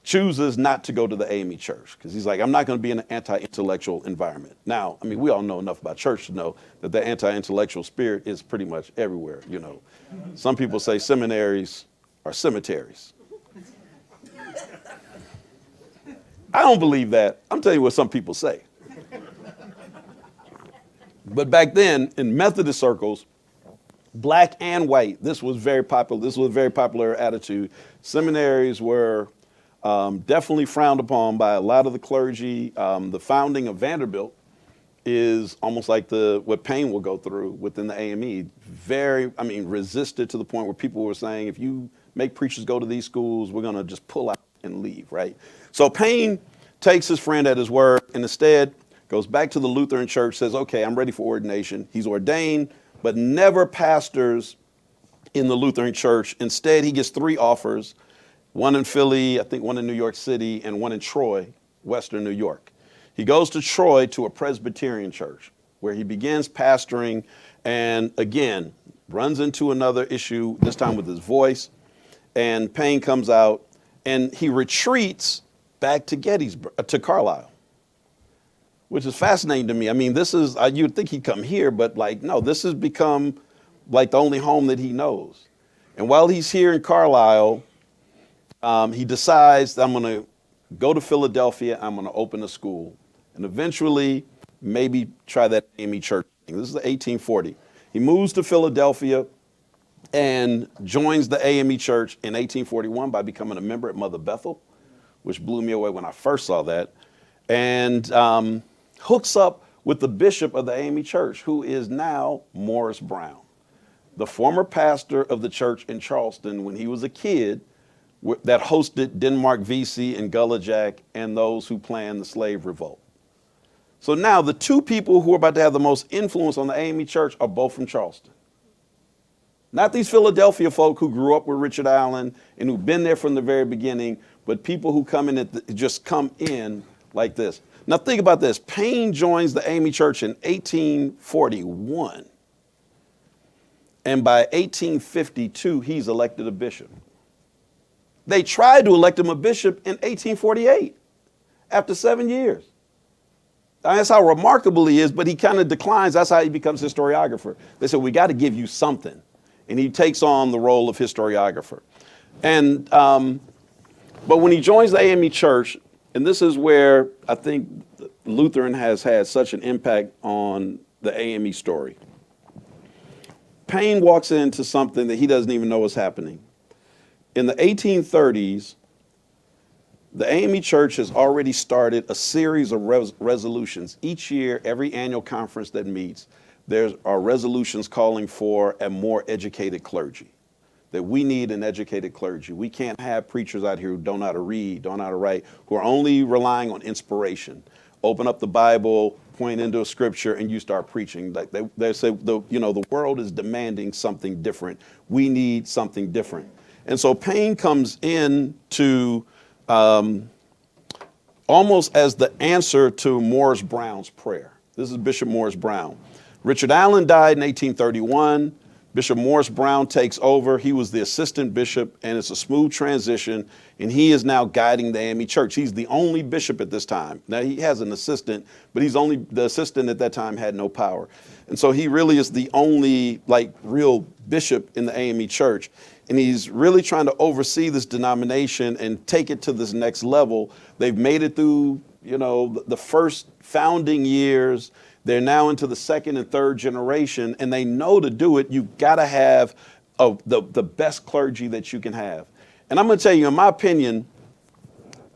chooses not to go to the AME church, because he's like, I'm not going to be in an anti-intellectual environment. Now, we all know enough about church to know that the anti-intellectual spirit is pretty much everywhere. Some people say seminaries are cemeteries. I don't believe that. I'm telling you what some people say. But back then, in Methodist circles, black and white, this was very popular. This was a very popular attitude. Seminaries were definitely frowned upon by a lot of the clergy. The founding of Vanderbilt is almost like what Payne will go through within the AME. Resisted to the point where people were saying, if you make preachers go to these schools, we're going to just pull out and leave, right? So Payne takes his friend at his word and instead goes back to the Lutheran church, says, okay, I'm ready for ordination. He's ordained, but never pastors in the Lutheran church. Instead, he gets 3 offers, one in Philly, I think one in New York City, and one in Troy, Western New York. He goes to Troy to a Presbyterian church where he begins pastoring and, again, runs into another issue, this time with his voice. And Payne comes out and he retreats back to Gettysburg, to Carlisle, which is fascinating to me. This is, you'd think he'd come here, but no, this has become the only home that he knows. And while he's here in Carlisle, he decides, I'm going to go to Philadelphia, I'm going to open a school, and eventually maybe try that AME church thing. This is 1840. He moves to Philadelphia and joins the AME church in 1841 by becoming a member at Mother Bethel, which blew me away when I first saw that, and hooks up with the bishop of the AME church, who is now Morris Brown, the former pastor of the church in Charleston when he was a kid that hosted Denmark Vesey and Gullah Jack and those who planned the slave revolt. So now the two people who are about to have the most influence on the AME Church are both from Charleston. Not these Philadelphia folk who grew up with Richard Allen and who've been there from the very beginning, but people who come in just come in like this. Now think about this. Payne joins the AME Church in 1841. And by 1852, he's elected a bishop. They tried to elect him a bishop in 1848 after 7 years. That's how remarkable he is, but he kind of declines. That's how he becomes historiographer. They said, we got to give you something. And he takes on the role of historiographer. And, but when he joins the AME Church, and this is where I think Lutheran has had such an impact on the AME story. Payne walks into something that he doesn't even know is happening. In the 1830s, the AME Church has already started a series of resolutions. Each year, every annual conference that meets, there are resolutions calling for a more educated clergy, that we need an educated clergy. We can't have preachers out here who don't know how to read, don't know how to write, who are only relying on inspiration. Open up the Bible, point into a scripture, and you start preaching. Like they say, the world is demanding something different. We need something different. And so Payne comes in to almost as the answer to Morris Brown's prayer. This is Bishop Morris Brown. Richard Allen died in 1831. Bishop Morris Brown takes over. He was the assistant bishop, and it's a smooth transition, and he is now guiding the AME Church. He's the only bishop at this time. Now, he has an assistant, but the assistant at that time had no power. And so he really is the only, real bishop in the AME Church. And he's really trying to oversee this denomination and take it to this next level. They've made it through, the first founding years. They're now into the second and third generation, and they know to do it, you've got to have the best clergy that you can have. And I'm going to tell you, in my opinion,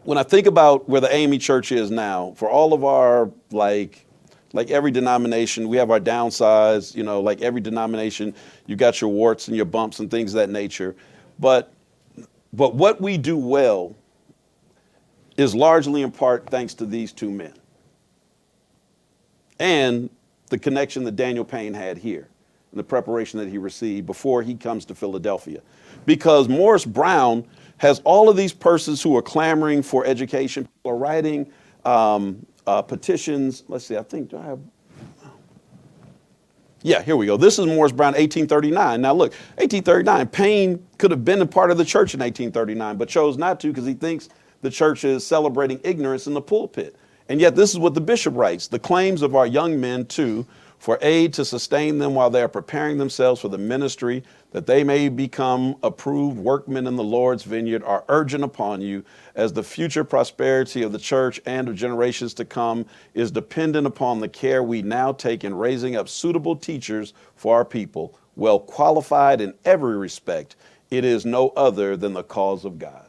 when I think about where the AME Church is now, for all of our, like every denomination, we have our downsides, like every denomination, you got your warts and your bumps and things of that nature. But what we do well is largely in part thanks to these two men. And the connection that Daniel Payne had here, and the preparation that he received before he comes to Philadelphia. Because Morris Brown has all of these persons who are clamoring for education, people are writing petitions. Let's see, do I have? Yeah, here we go. This is Morris Brown, 1839. Now look, 1839, Payne could have been a part of the church in 1839, but chose not to because he thinks the church is celebrating ignorance in the pulpit. And yet this is what the bishop writes: the claims of our young men, too, for aid to sustain them while they are preparing themselves for the ministry, that they may become approved workmen in the Lord's vineyard, are urgent upon you, as the future prosperity of the church and of generations to come is dependent upon the care we now take in raising up suitable teachers for our people, well qualified in every respect. It is no other than the cause of God.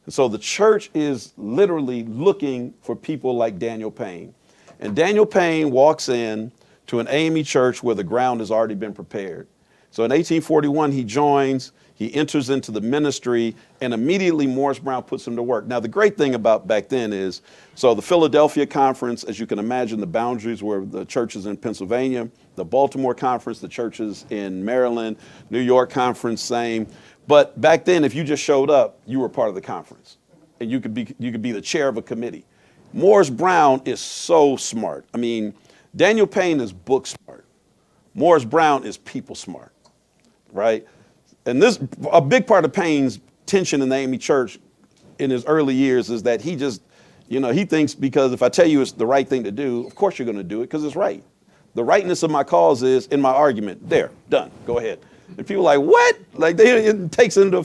And so the church is literally looking for people like Daniel Payne. And Daniel Payne walks in to an AME church where the ground has already been prepared. So in 1841, he joins, he enters into the ministry, and immediately Morris Brown puts him to work. Now, the great thing about back then is, so the Philadelphia Conference, as you can imagine, the boundaries were the churches in Pennsylvania, the Baltimore Conference, the churches in Maryland, New York Conference, same. But back then, if you just showed up, you were part of the conference, and you could be the chair of a committee. Morris Brown is so smart. I mean, Daniel Payne is book smart. Morris Brown is people smart, right? And a big part of Payne's tension in the AME Church in his early years is that he just, he thinks because if I tell you it's the right thing to do, of course you're going to do it because it's right. The rightness of my cause is in my argument. There, done. Go ahead. And people are like, what? Like it takes into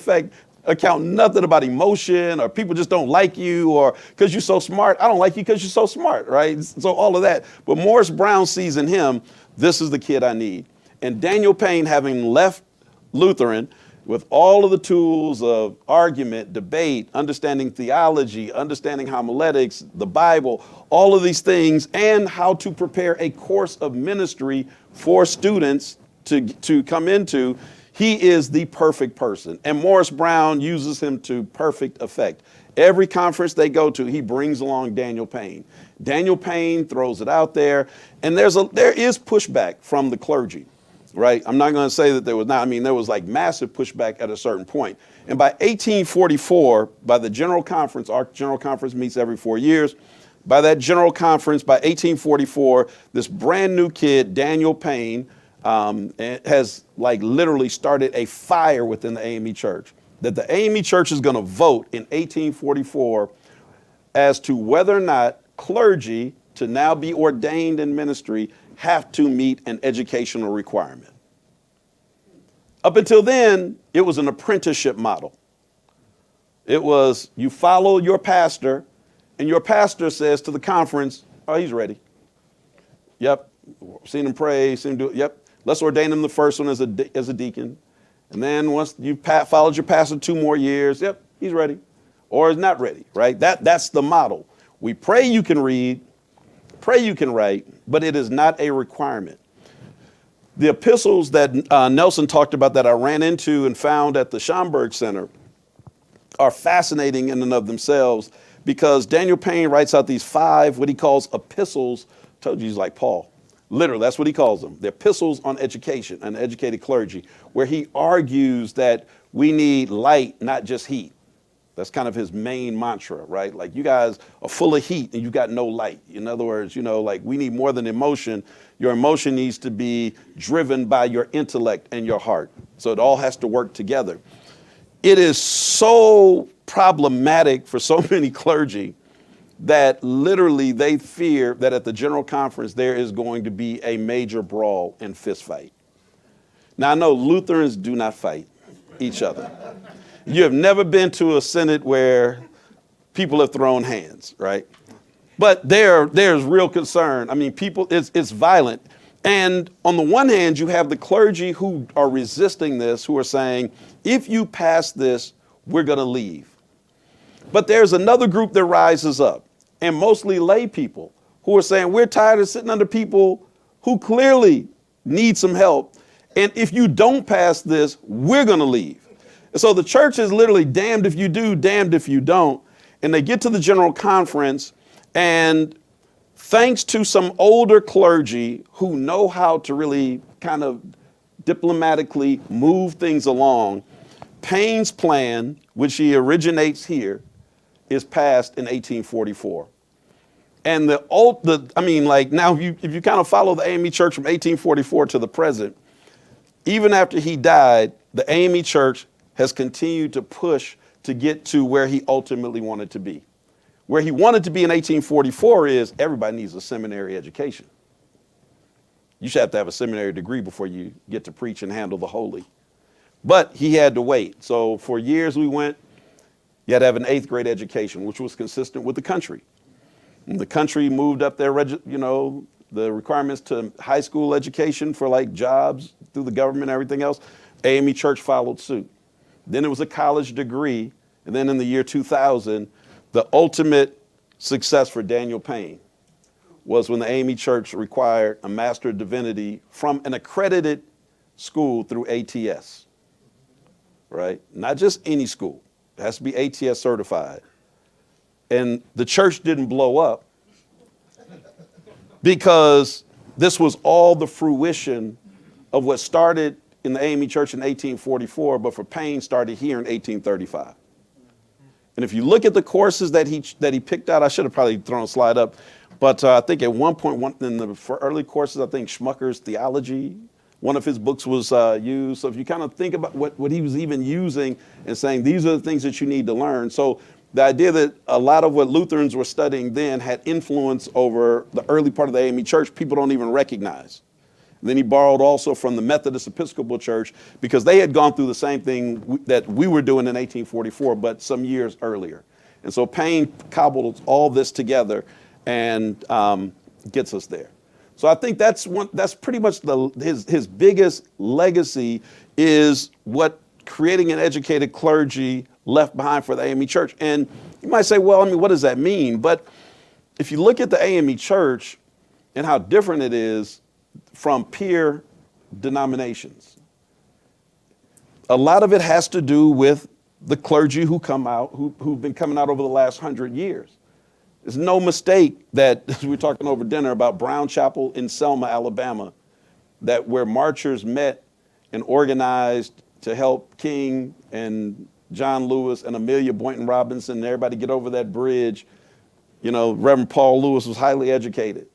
account nothing about emotion, or people just don't like you, or because you're so smart. I don't like you because you're so smart, right? So all of that. But Morris Brown sees in him, this is the kid I need. And Daniel Payne, having left Lutheran with all of the tools of argument, debate, understanding theology, understanding homiletics, the Bible, all of these things, and how to prepare a course of ministry for students to come into, He is the perfect person. And Morris Brown uses him to perfect effect. Every conference they go to, he brings along Daniel Payne. Daniel Payne throws it out there, and there is pushback from the clergy, right? I'm not going to say that there was not. I mean, there was like massive pushback at a certain point. And by 1844, by the General Conference, our General Conference meets every 4 years. By that General Conference, by 1844, this brand new kid, Daniel Payne, has like literally started a fire within the AME Church. That the AME Church is going to vote in 1844 as to whether or not clergy to now be ordained in ministry have to meet an educational requirement. Up until then, it was an apprenticeship model. It was you follow your pastor, and your pastor says to the conference, oh, he's ready. Yep, seen him pray, seen him do it. Yep, let's ordain him the first one as a deacon. And then once you followed your pastor 2 more years, yep, he's ready. Or is not ready, right? That's the model. We pray you can read, pray you can write, but it is not a requirement. The epistles that Nelson talked about that I ran into and found at the Schomburg Center are fascinating in and of themselves because Daniel Payne writes out these 5, what he calls epistles. Told you he's like Paul. Literally, that's what he calls them. The epistles on education and educated clergy, where he argues that we need light, not just heat. That's kind of his main mantra, right? Like you guys are full of heat and you've got no light. In other words, like we need more than emotion. Your emotion needs to be driven by your intellect and your heart. So it all has to work together. It is so problematic for so many clergy that literally they fear that at the General Conference there is going to be a major brawl and fist fight. Now I know Lutherans do not fight each other. You have never been to a synod where people have thrown hands, right? But there's real concern. I mean, it's violent. And on the one hand, you have the clergy who are resisting this, who are saying, if you pass this, we're going to leave. But there's another group that rises up, and mostly lay people, who are saying, we're tired of sitting under people who clearly need some help. And if you don't pass this, we're going to leave. And so the church is literally damned if you do, damned if you don't. And they get to the General Conference, and thanks to some older clergy who know how to really kind of diplomatically move things along, Payne's plan, which he originates here, is passed in 1844. And now if you kind of follow the AME Church from 1844 to the present, even after he died, the AME Church has continued to push to get to where he ultimately wanted to be. Where he wanted to be in 1844 is everybody needs a seminary education. You should have to have a seminary degree before you get to preach and handle the holy. But he had to wait. So for years you had to have an 8th grade education, which was consistent with the country. And the country moved up their, the requirements to high school education for like jobs through the government and everything else. AME Church followed suit. Then it was a college degree. And then in the year 2000, the ultimate success for Daniel Payne was when the AME Church required a Master of Divinity from an accredited school through ATS, right? Not just any school. It has to be ATS certified. And the church didn't blow up because this was all the fruition of what started in the AME Church in 1844, but for Payne started here in 1835. And if you look at the courses that he picked out, I should have probably thrown a slide up, but I think at one point in the early courses, I think Schmucker's Theology, one of his books was used. So if you kind of think about what he was even using and saying, these are the things that you need to learn. So the idea that a lot of what Lutherans were studying then had influence over the early part of the AME Church, people don't even recognize. And then he borrowed also from the Methodist Episcopal Church because they had gone through the same thing that we were doing in 1844, but some years earlier. And so Payne cobbled all this together and gets us there. So I think that's pretty much his biggest legacy is what creating an educated clergy left behind for the AME Church. And you might say, well, what does that mean? But if you look at the AME Church and how different it is from peer denominations, a lot of it has to do with the clergy who come out, who've been coming out over the last 100 years. It's no mistake that, as we were talking over dinner about Brown Chapel in Selma, Alabama, that where marchers met and organized to help King and John Lewis and Amelia Boynton Robinson and everybody get over that bridge. Reverend Paul Lewis was highly educated.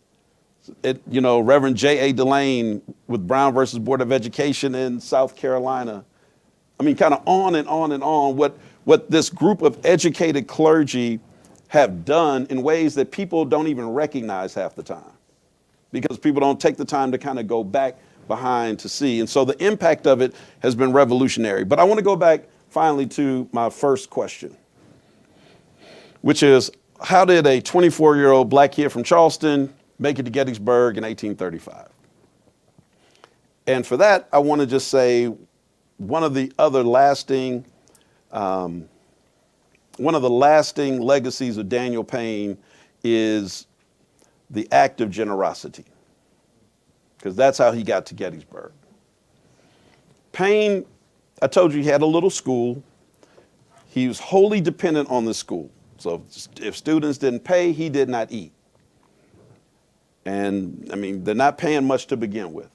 Reverend J.A. Delane with Brown versus Board of Education in South Carolina. I mean, kind of on and on and on. What this group of educated clergy have done in ways that people don't even recognize half the time, because people don't take the time to kind of go back behind to see. And so the impact of it has been revolutionary. But I want to go back finally to my first question, which is, how did a 24-year-old black kid from Charleston make it to Gettysburg in 1835? And for that, I want to just say one of the lasting legacies of Daniel Payne is the act of generosity, because that's how he got to Gettysburg. Payne, I told you, he had a little school. He was wholly dependent on the school. So if students didn't pay, he did not eat. And I mean, they're not paying much to begin with.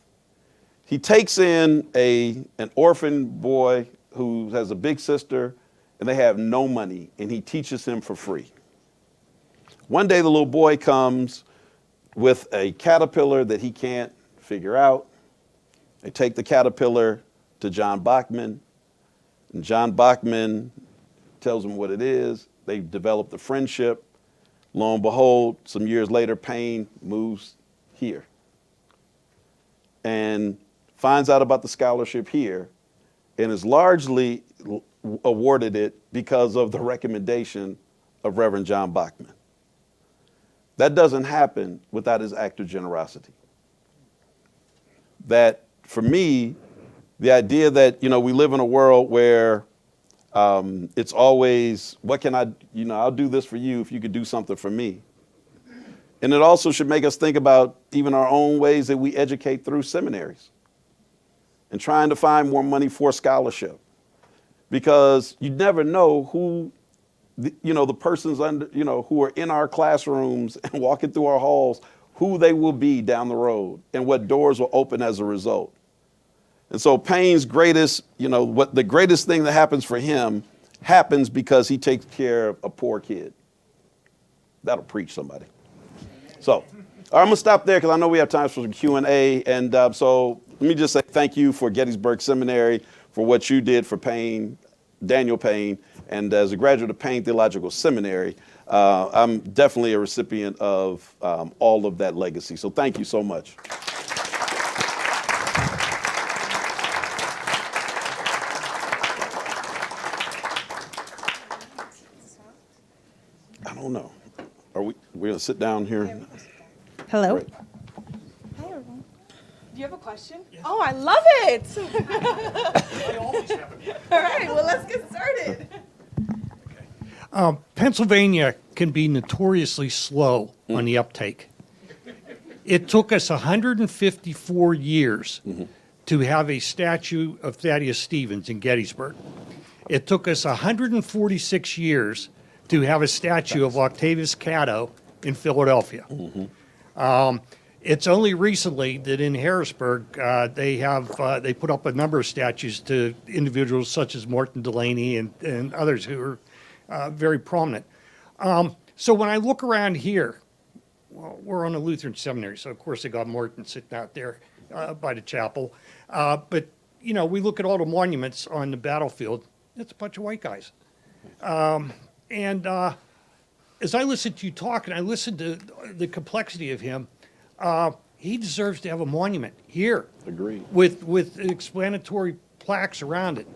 He takes in an orphan boy who has a big sister, and they have no money, and he teaches him for free. One day the little boy comes with a caterpillar that he can't figure out. They take the caterpillar to John Bachman, and John Bachman tells him what it is. They developed a friendship. Lo and behold, some years later, Payne moves here and finds out about the scholarship here, and is largely awarded it because of the recommendation of Reverend John Bachman. That doesn't happen without his act of generosity. That, for me, the idea that, we live in a world where it's always, what can I'll do this for you if you could do something for me. And it also should make us think about even our own ways that we educate through seminaries and trying to find more money for scholarship. Because you never know who, the persons who are in our classrooms and walking through our halls, who they will be down the road and what doors will open as a result. And so Payne's greatest, the greatest thing that happens for him happens because he takes care of a poor kid. That'll preach somebody. So, all right, I'm gonna stop there because I know we have time for some Q&A. And so let me just say thank you for Gettysburg Seminary for what you did for Payne, Daniel Payne. And as a graduate of Payne Theological Seminary, I'm definitely a recipient of all of that legacy. So thank you so much. I don't know. We're going to sit down here? Hello. Great. Hi, everyone. Do you have a question? Yes. Oh, I love it. I always have it. All right, well, let's get started. Pennsylvania can be notoriously slow on the uptake. It took us 154 years to have a statue of Thaddeus Stevens in Gettysburg. It took us 146 years to have a statue of Octavius Catto in Philadelphia. It's only recently that in Harrisburg they put up a number of statues to individuals such as Martin Delaney and others who are very prominent. So when I look around here, well, we're on a Lutheran seminary, so of course they got Martin sitting out there by the chapel. But we look at all the monuments on the battlefield. It's a bunch of white guys. And as I listen to you talk and I listen to the complexity of him, he deserves to have a monument here. Agreed. With explanatory plaques around it.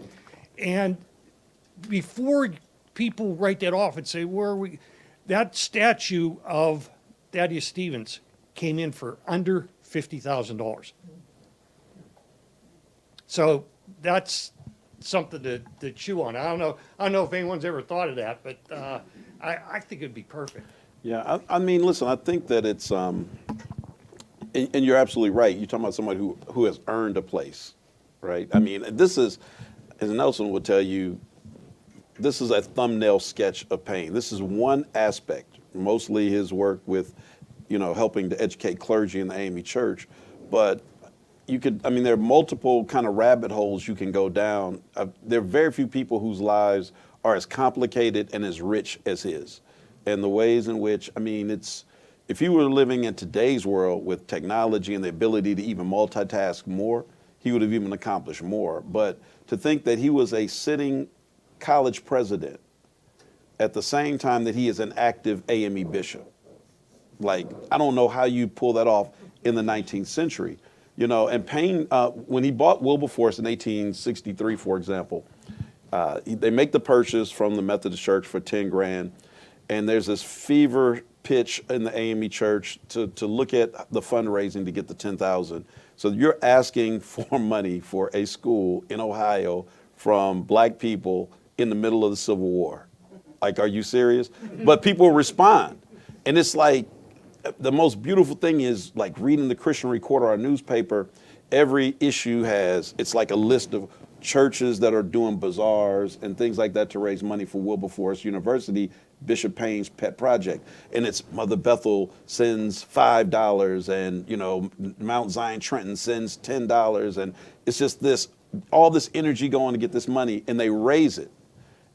And before people write that off and say, where are we? That statue of Thaddeus Stevens came in for under $50,000. So that's something to chew on. I don't know if anyone's ever thought of that, but I think it'd be perfect. Yeah, I mean, listen, I think that it's, and you're absolutely right. You're talking about somebody who has earned a place, right? I mean, this is, as Nelson would tell you, this is a thumbnail sketch of Payne. This is one aspect, mostly his work with, helping to educate clergy in the AME Church. But there are multiple kind of rabbit holes you can go down. There are very few people whose lives are as complicated and as rich as his. And the ways in which, if he were living in today's world with technology and the ability to even multitask more, he would have even accomplished more. But to think that he was a sitting college president at the same time that he is an active AME bishop, I don't know how you pull that off in the 19th century. And Payne, when he bought Wilberforce in 1863, for example, they make the purchase from the Methodist Church for 10 grand. And there's this fever pitch in the AME Church to look at the fundraising to get the 10,000. So you're asking for money for a school in Ohio from black people in the middle of the Civil War. Are you serious? But people respond. And it's the most beautiful thing is reading the Christian Recorder, our newspaper. Every issue it's like a list of churches that are doing bazaars and things like that to raise money for Wilberforce University, Bishop Payne's pet project. And it's Mother Bethel sends $5 and, Mount Zion Trenton sends $10. And it's just all this energy going to get this money, and they raise it.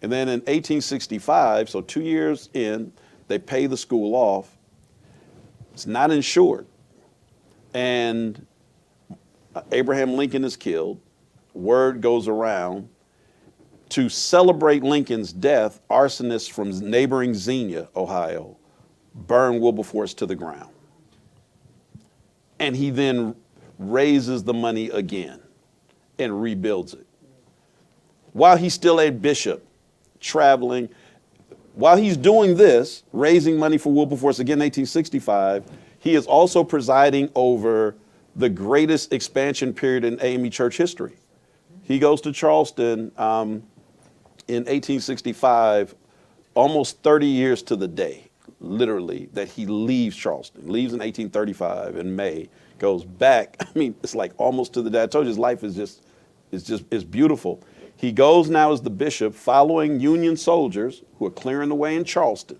And then in 1865, so 2 years in, they pay the school off. It's not insured. And Abraham Lincoln is killed. Word goes around. To celebrate Lincoln's death, arsonists from neighboring Xenia, Ohio, burn Wilberforce to the ground. And he then raises the money again and rebuilds it. While he's still a bishop, traveling, while he's doing this, raising money for Wilberforce again in 1865, he is also presiding over the greatest expansion period in AME church history. He goes to Charleston in 1865, almost 30 years to the day, literally, that he leaves Charleston, leaves in 1835 in May, goes back. It's almost to the day. I told you his life is beautiful. He goes now as the bishop following Union soldiers who are clearing the way in Charleston.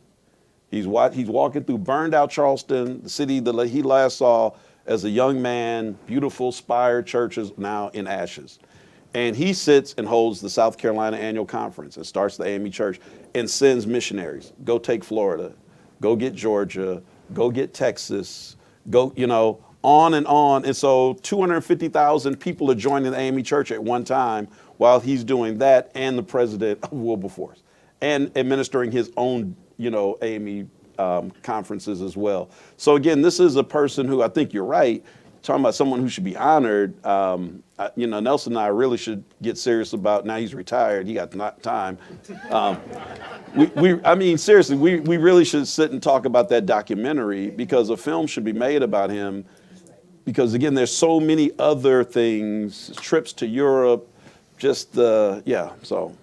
He's walking through burned out Charleston, the city that he last saw as a young man, beautiful spire churches now in ashes. And he sits and holds the South Carolina Annual Conference and starts the AME Church and sends missionaries. Go take Florida, go get Georgia, go get Texas, go, on and on. And so 250,000 people are joining the AME Church at one time while he's doing that, and the president of Wilberforce, and administering his own, AME conferences as well. So again, this is a person who, I think you're right, talking about someone who should be honored. Nelson and I really should get serious about, now he's retired, he got time. Seriously, we really should sit and talk about that documentary, because a film should be made about him. Because again, there's so many other things, trips to Europe, so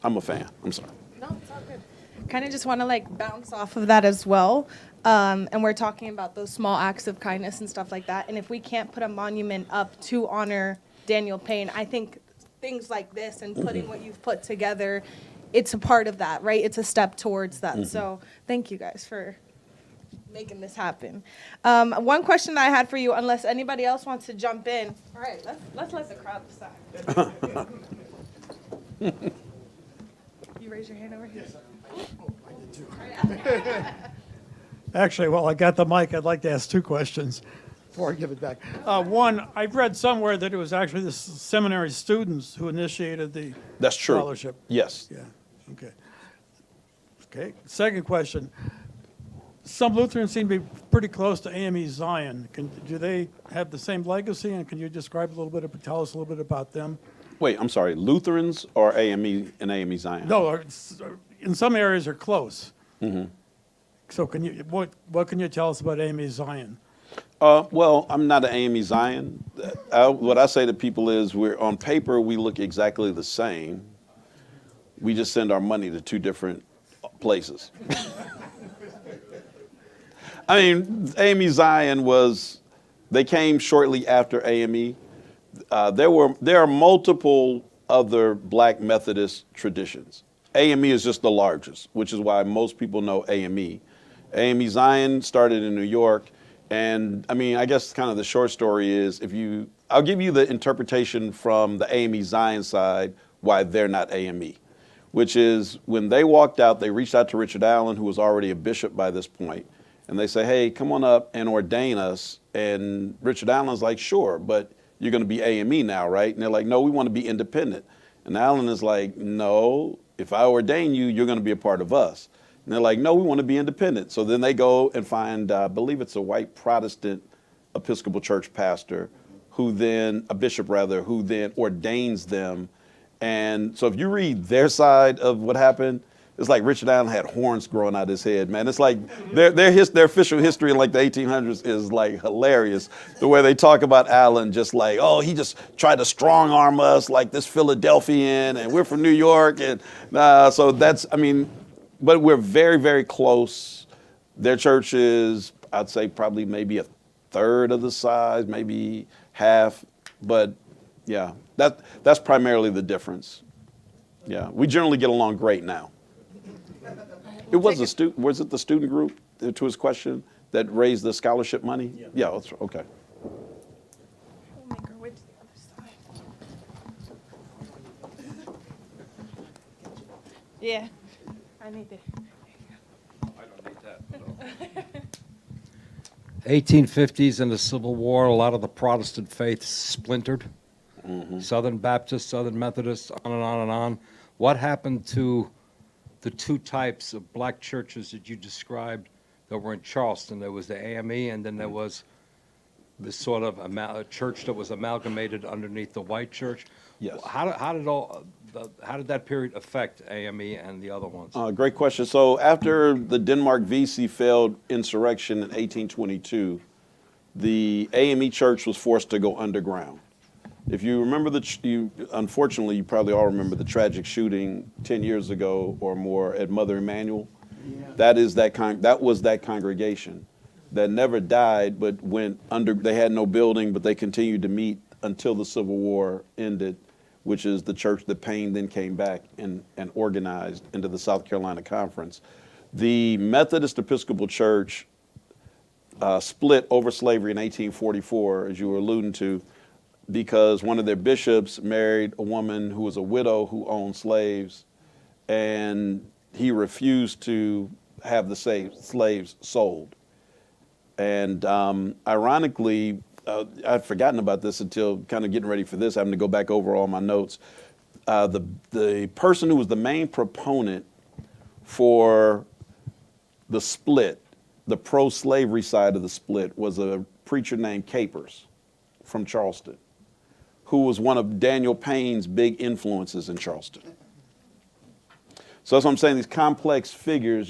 I'm a fan. I'm sorry. No, it's all good. Kind of just want to bounce off of that as well. And we're talking about those small acts of kindness and stuff like that. And if we can't put a monument up to honor Daniel Payne, I think things like this and putting what you've put together, it's a part of that, right? It's a step towards that. So thank you guys for making this happen. One question that I had for you, unless anybody else wants to jump in. All right, let's let the crowd decide. You raise your hand over here. Actually, while I got the mic, I'd like to ask two questions before I give it back. One, I've read somewhere that it was actually the seminary students who initiated the That's true. scholarship. Yes. Yeah, okay. Okay, second question. Some Lutherans seem to be pretty close to AME Zion. Do they have the same legacy, and can you describe tell us a little bit about them? Wait, I'm sorry, Lutherans or AME and AME Zion? No, in some areas are close. So what can you tell us about AME Zion? Well, I'm not an AME Zion. What I say to people is, on paper, we look exactly the same. We just send our money to two different places. AME Zion they came shortly after AME. There are multiple other Black Methodist traditions. AME is just the largest, which is why most people know AME. AME Zion started in New York, and I mean, I guess kind of the short story is I'll give you the interpretation from the AME Zion side why they're not AME, which is when they walked out, they reached out to Richard Allen, who was already a bishop by this point, and they say, hey, come on up and ordain us. And Richard Allen's like, sure, but you're going to be AME now, right? And they're like, no, we want to be independent. And Allen is like, no, if I ordain you, you're going to be a part of us. And they're like, no, we want to be independent. So then they go and find, I believe it's a white Protestant Episcopal Church pastor, a bishop rather, who then ordains them. And so if you read their side of what happened, it's like Richard Allen had horns growing out his head, man. It's like their official history in like the 1800s is like hilarious. The way they talk about Allen, just like, oh, he just tried to strong arm us like this Philadelphian, and we're from New York, and so that's, I mean, but we're very, very close. Their church is, I'd say, probably maybe a third of the size, maybe half, but yeah, that's primarily the difference. Yeah, we generally get along great now. It was was it the student group, to his question, that raised the scholarship money? Yeah, that's okay. We'll make our way to the other side. Yeah, I need to. 1850s and the Civil War, a lot of the Protestant faiths splintered. Southern Baptists, Southern Methodists, on and on and on. What happened to the two types of black churches that you described that were in Charleston? There was the AME, and then there was this sort of a church that was amalgamated underneath the white church. Yes. How did that period affect AME and the other ones? Great question. So after the Denmark Vesey failed insurrection in 1822, the AME church was forced to go underground. If you remember unfortunately, you probably all remember the tragic shooting 10 years ago or more at Mother Emanuel. Yeah. That was that congregation that never died, but went under. They had no building, but they continued to meet until the Civil War ended, which is the church that Payne then came back and organized into the South Carolina Conference. The Methodist Episcopal Church split over slavery in 1844, as you were alluding to, because one of their bishops married a woman who was a widow who owned slaves, and he refused to have the slaves sold. And ironically, I'd forgotten about this until kind of getting ready for this, having to go back over all my notes. The person who was the main proponent for the split, the pro-slavery side of the split, was a preacher named Capers from Charleston, who was one of Daniel Payne's big influences in Charleston. So that's what I'm saying, these complex figures,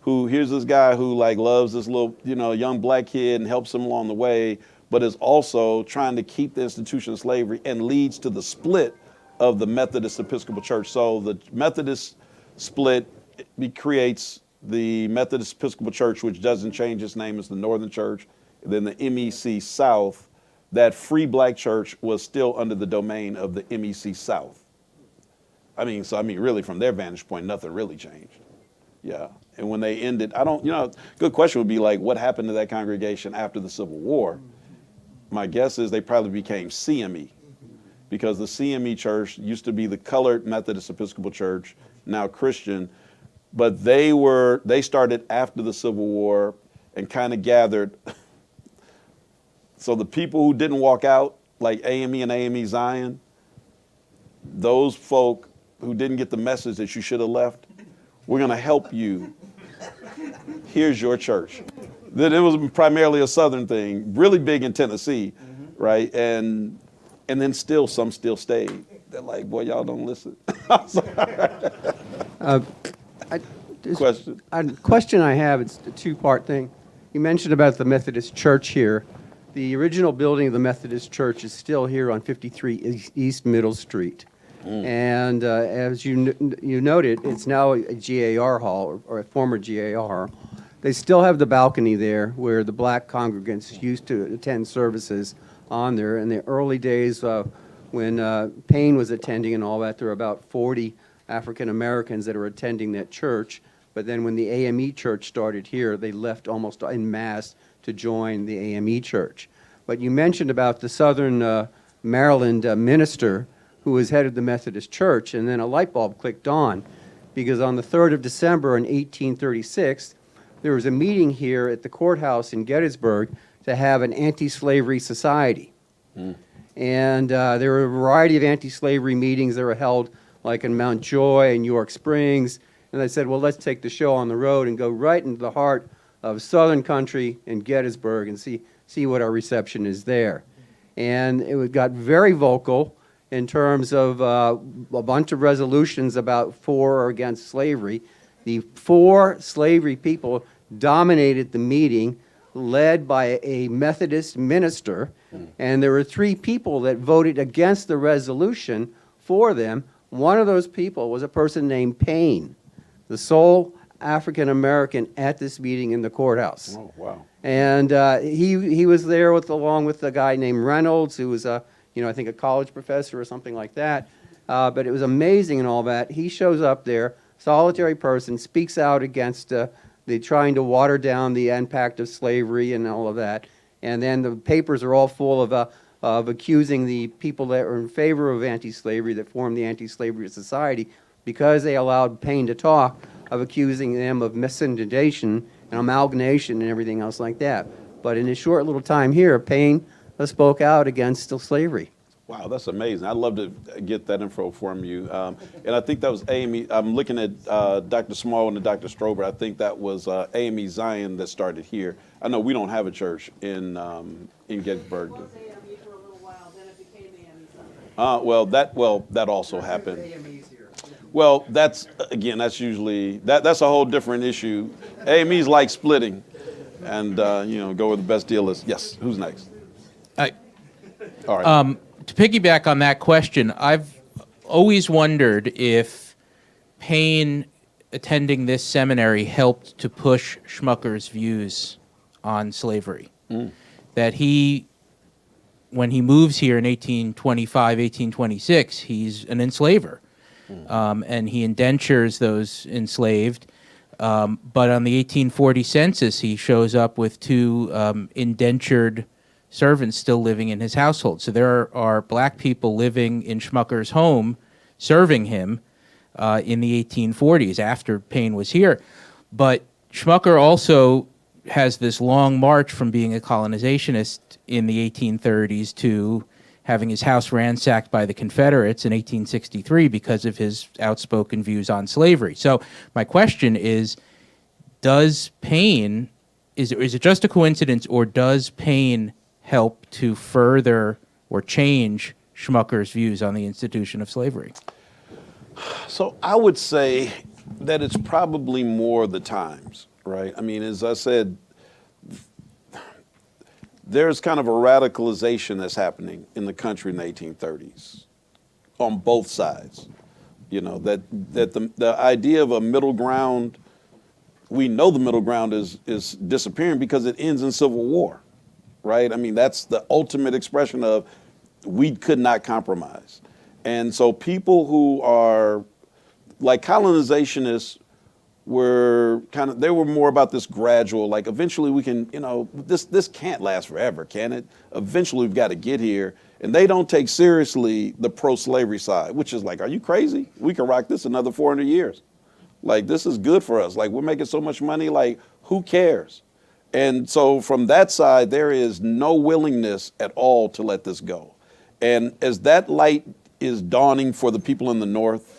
who, here's this guy who like loves this little, young black kid and helps him along the way, but is also trying to keep the institution of slavery and leads to the split of the Methodist Episcopal Church. So the Methodist split creates the Methodist Episcopal Church, which doesn't change its name as the Northern Church. Then the MEC South, that free black church was still under the domain of the MEC South. Really from their vantage point, nothing really changed. Yeah. And when they ended, good question would be like, what happened to that congregation after the Civil War? My guess is they probably became CME, because the CME church used to be the colored Methodist Episcopal Church, now Christian, but they started after the Civil War and kind of gathered. So the people who didn't walk out, like AME and AME Zion, those folk who didn't get the message that you should have left, we're going to help you. Here's your church. Then it was primarily a Southern thing, really big in Tennessee, right? And then some still stayed. They're like, boy, y'all don't listen. I'm sorry. Question. A question I have, it's a two-part thing. You mentioned about the Methodist Church here. The original building of the Methodist Church is still here on 53 East Middle Street. And as you noted, it's now a GAR hall, or a former GAR. They still have the balcony there where the black congregants used to attend services on there. In the early days, when Payne was attending and all that, there were about 40 African Americans that were attending that church. But then when the AME church started here, they left almost en masse to join the AME church. But you mentioned about the Southern Maryland minister who was head of the Methodist Church, and then a light bulb clicked on, because on the 3rd of December in 1836, there was a meeting here at the courthouse in Gettysburg to have an anti-slavery society. And there were a variety of anti-slavery meetings that were held, like in Mount Joy and York Springs. And they said, well, let's take the show on the road and go right into the heart of Southern country in Gettysburg and see what our reception is there. And it got very vocal in terms of a bunch of resolutions about for or against slavery. The for slavery people dominated the meeting, led by a Methodist minister, and there were 3 people that voted against the resolution for them. One of those people was a person named Payne, the sole African American at this meeting in the courthouse. Oh, wow. And he was there along with a guy named Reynolds, who was I think a college professor or something like that. But it was amazing and all that. He shows up there, solitary person, speaks out against the trying to water down the impact of slavery and all of that. And then the papers are all full of accusing the people that were in favor of anti-slavery, that formed the Anti-Slavery Society, because they allowed Payne to talk, of accusing them of miscegenation and amalgamation and everything else like that. But in a short little time here, Payne spoke out against slavery. Wow, that's amazing. I'd love to get that info from you. And I think that was AME. I'm looking at Dr. Small and Dr. Strober. I think that was AME Zion that started here. I know we don't have a church in Gettysburg. It was AME for a little while, then it became AME Zion. Well, that also happened. Well, that's usually, that's a whole different issue. AME's like splitting and, go where the best deal is. Yes, who's next? All right. To piggyback on that question, I've always wondered if Payne attending this seminary helped to push Schmucker's views on slavery. That when he moves here in 1825, 1826, he's an enslaver. And he indentures those enslaved. But on the 1840 census, he shows up with 2 indentured servants still living in his household. So there are black people living in Schmucker's home serving him in the 1840s after Payne was here. But Schmucker also has this long march from being a colonizationist in the 1830s to having his house ransacked by the Confederates in 1863 because of his outspoken views on slavery. So my question is, does Payne, is it just a coincidence, or does Payne help to further or change Schmucker's views on the institution of slavery? So I would say that it's probably more the times, right? I mean, as I said, there's kind of a radicalization that's happening in the country in the 1830s on both sides. That the idea of a middle ground, we know the middle ground is disappearing because it ends in civil war, right? I mean, that's the ultimate expression of we could not compromise. And so people who are like colonizationists they were more about this gradual, like eventually we can, this can't last forever, can it? Eventually we've got to get here. And they don't take seriously the pro-slavery side, which is like, are you crazy? We can rock this another 400 years. Like, this is good for us. Like, we're making so much money, like, who cares? And so from that side, there is no willingness at all to let this go. And as that light is dawning for the people in the North,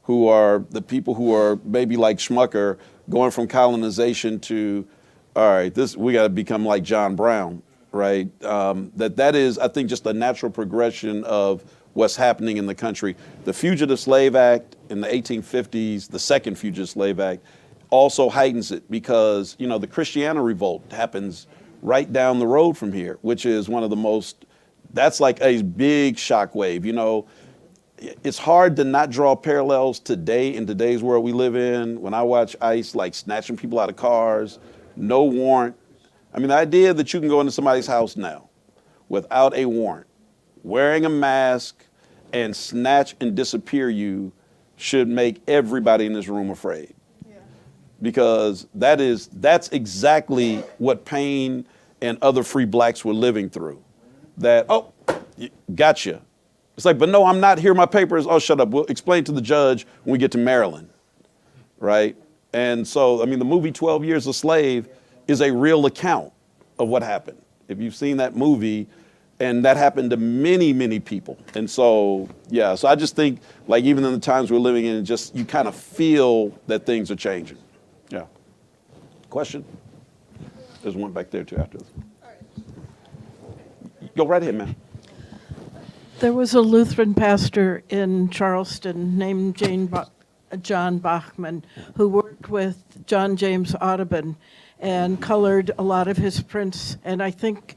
who are the people who are maybe like Schmucker, going from colonization to, all right, we got to become like John Brown, right? That is, I think, just a natural progression of what's happening in the country. The Fugitive Slave Act in the 1850s, the second Fugitive Slave Act, also heightens it because, the Christiana Revolt happens right down the road from here, which is one of the most, that's like a big shockwave, It's hard to not draw parallels today in today's world we live in. When I watch ICE like snatching people out of cars, no warrant. I mean, the idea that you can go into somebody's house now without a warrant, wearing a mask, and snatch and disappear you should make everybody in this room afraid. Because that's exactly what Payne and other free blacks were living through. That, oh, gotcha. It's like, but no, I'm not, here are my papers. Oh, shut up. We'll explain to the judge when we get to Maryland, right? And so, I mean, the movie 12 Years a Slave is a real account of what happened. If you've seen that movie, and that happened to many, many people. And so, yeah, so I just think, like, even in the times we're living in, just you kind of feel that things are changing. Yeah. Question? There's one back there, too, after this. Go right ahead, man. There was a Lutheran pastor in Charleston named John Bachman who worked with John James Audubon and colored a lot of his prints. And I think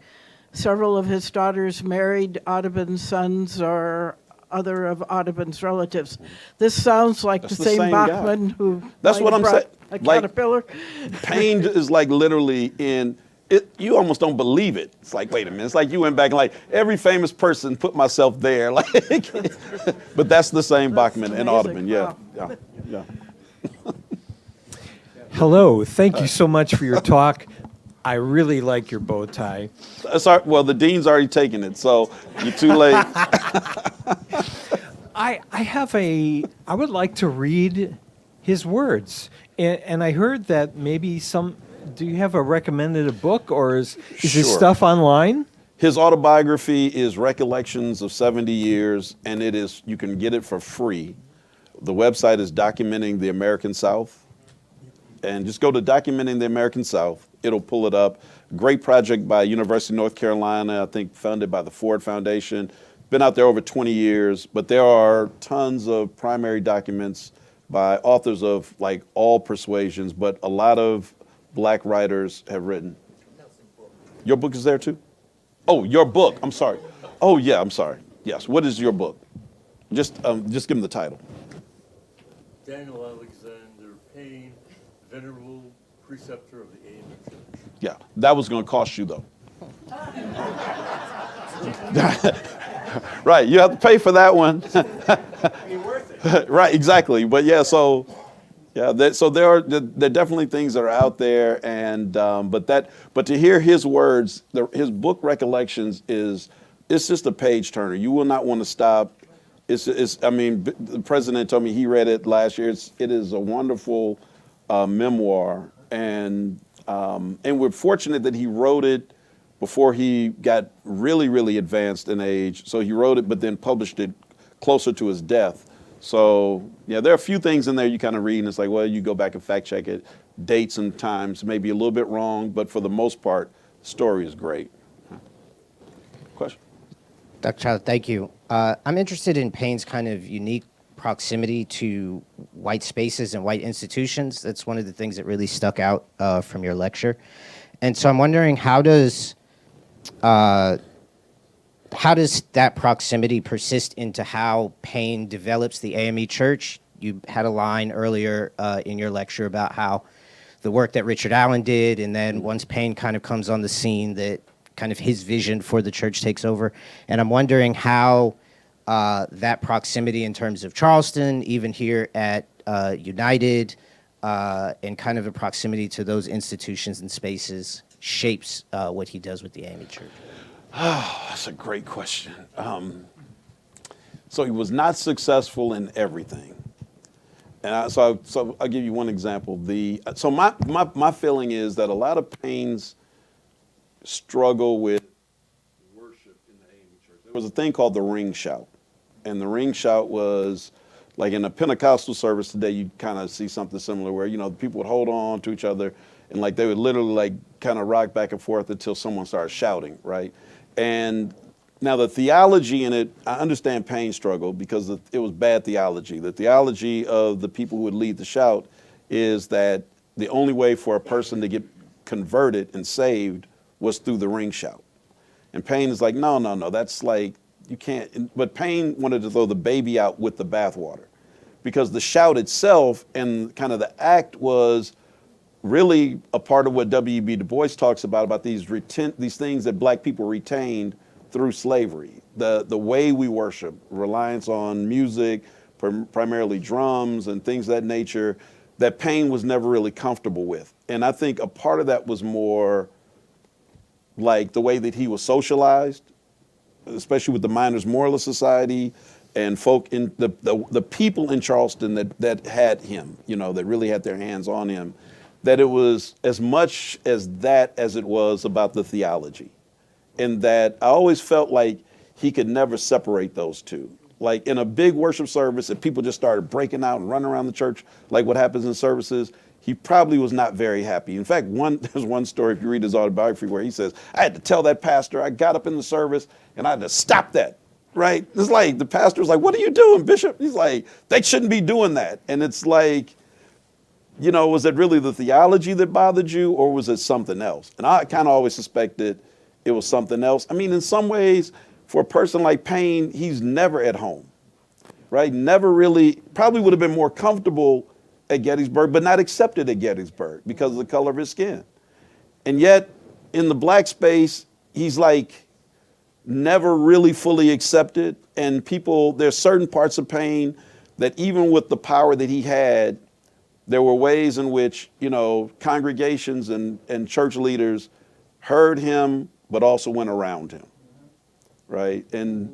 several of his daughters married Audubon's sons or other of Audubon's relatives. This sounds like That's the the same same guy. Bachman who That's what I'm brought saying. a Like, caterpillar. Payne is like literally in it. You almost don't believe it. It's like, wait a minute. It's like you went back and like every famous person put myself there. Like, but that's the same Bachman and amazing. Audubon. Yeah, Wow. yeah. Hello, thank you so much for your talk. I really like your bow tie. Sorry, well, the dean's already taken it, so you're too late. I would like to read his words. And I heard that maybe do you have a recommended book, or is his Sure. stuff online? His autobiography is Recollections of 70 Years, and you can get it for free. The website is Documenting the American South. And just go to Documenting the American South. It'll pull it up. Great project by University of North Carolina, I think funded by the Ford Foundation. Been out there over 20 years, but there are tons of primary documents by authors of like all persuasions, but a lot of black writers have written. Your book is there too? Oh, your book. I'm sorry. Oh yeah, I'm sorry. Yes. What is your book? Just give him the title. Daniel Alexander Payne, Venerable Preceptor of the AME Church. Yeah, that was going to cost you though. Right, you have to pay for that one. Right, exactly. But yeah, so yeah, there are definitely things that are out there, and but to hear his words, his book Recollections it's just a page turner. You will not want to stop. I mean, the president told me he read it last year. It is a wonderful memoir, and we're fortunate that he wrote it before he got really, really advanced in age. So he wrote it, but then published it closer to his death. So yeah, there are a few things in there you kind of read, and it's like, well, you go back and fact check it. Dates and times may be a little bit wrong, but for the most part, the story is great. Question? Dr. Child, thank you. I'm interested in Payne's kind of unique proximity to white spaces and white institutions. That's one of the things that really stuck out from your lecture. And so I'm wondering, how does that proximity persist into how Payne develops the AME Church? You had a line earlier in your lecture about how the work that Richard Allen did, and then once Payne kind of comes on the scene, that kind of his vision for the church takes over. And I'm wondering how that proximity in terms of Charleston, even here at United, and kind of a proximity to those institutions and spaces shapes what he does with the AME Church. Oh, that's a great question. So he was not successful in everything. And so I'll give you one example. So my feeling is that a lot of Payne's struggle with worship in the AME Church. There was a thing called the ring shout. And the ring shout was like in a Pentecostal service today, you kind of see something similar where, the people would hold on to each other and like they would literally like kind of rock back and forth until someone started shouting, right? And now the theology in it, I understand Payne's struggle because it was bad theology. The theology of the people who would lead the shout is that the only way for a person to get converted and saved was through the ring shout. And Payne is like, no, that's like, you can't. But Payne wanted to throw the baby out with the bathwater because the shout itself and kind of the act was really a part of what W.B. Du Bois talks about these things that black people retained through slavery. The way we worship, reliance on music, primarily drums and things of that nature, that Payne was never really comfortable with. And I think a part of that was more like the way that he was socialized, especially with the Miners Moralist Society and folk in the people in Charleston that had him, you know, that really had their hands on him, that it was as much as that as it was about the theology. And that I always felt like he could never separate those two. Like in a big worship service, if people just started breaking out and running around the church, like what happens in services, he probably was not very happy. In fact, there's one story, if you read his autobiography, where he says, I had to tell that pastor, I got up in the service and I had to stop that, right? It's like, the pastor's like, what are you doing, Bishop? He's like, they shouldn't be doing that. And it's like, you know, was it really the theology that bothered you, or was it something else? And I kind of always suspected it was something else. I mean, in some ways, for a person like Payne, he's never at home, right? Never really, probably would have been more comfortable at Gettysburg, but not accepted at Gettysburg because of the color of his skin. And yet, in the black space, he's like never really fully accepted. And people, there's certain parts of Payne that even with the power that he had, there were ways in which, you know, congregations and church leaders heard him, but also went around him, right? And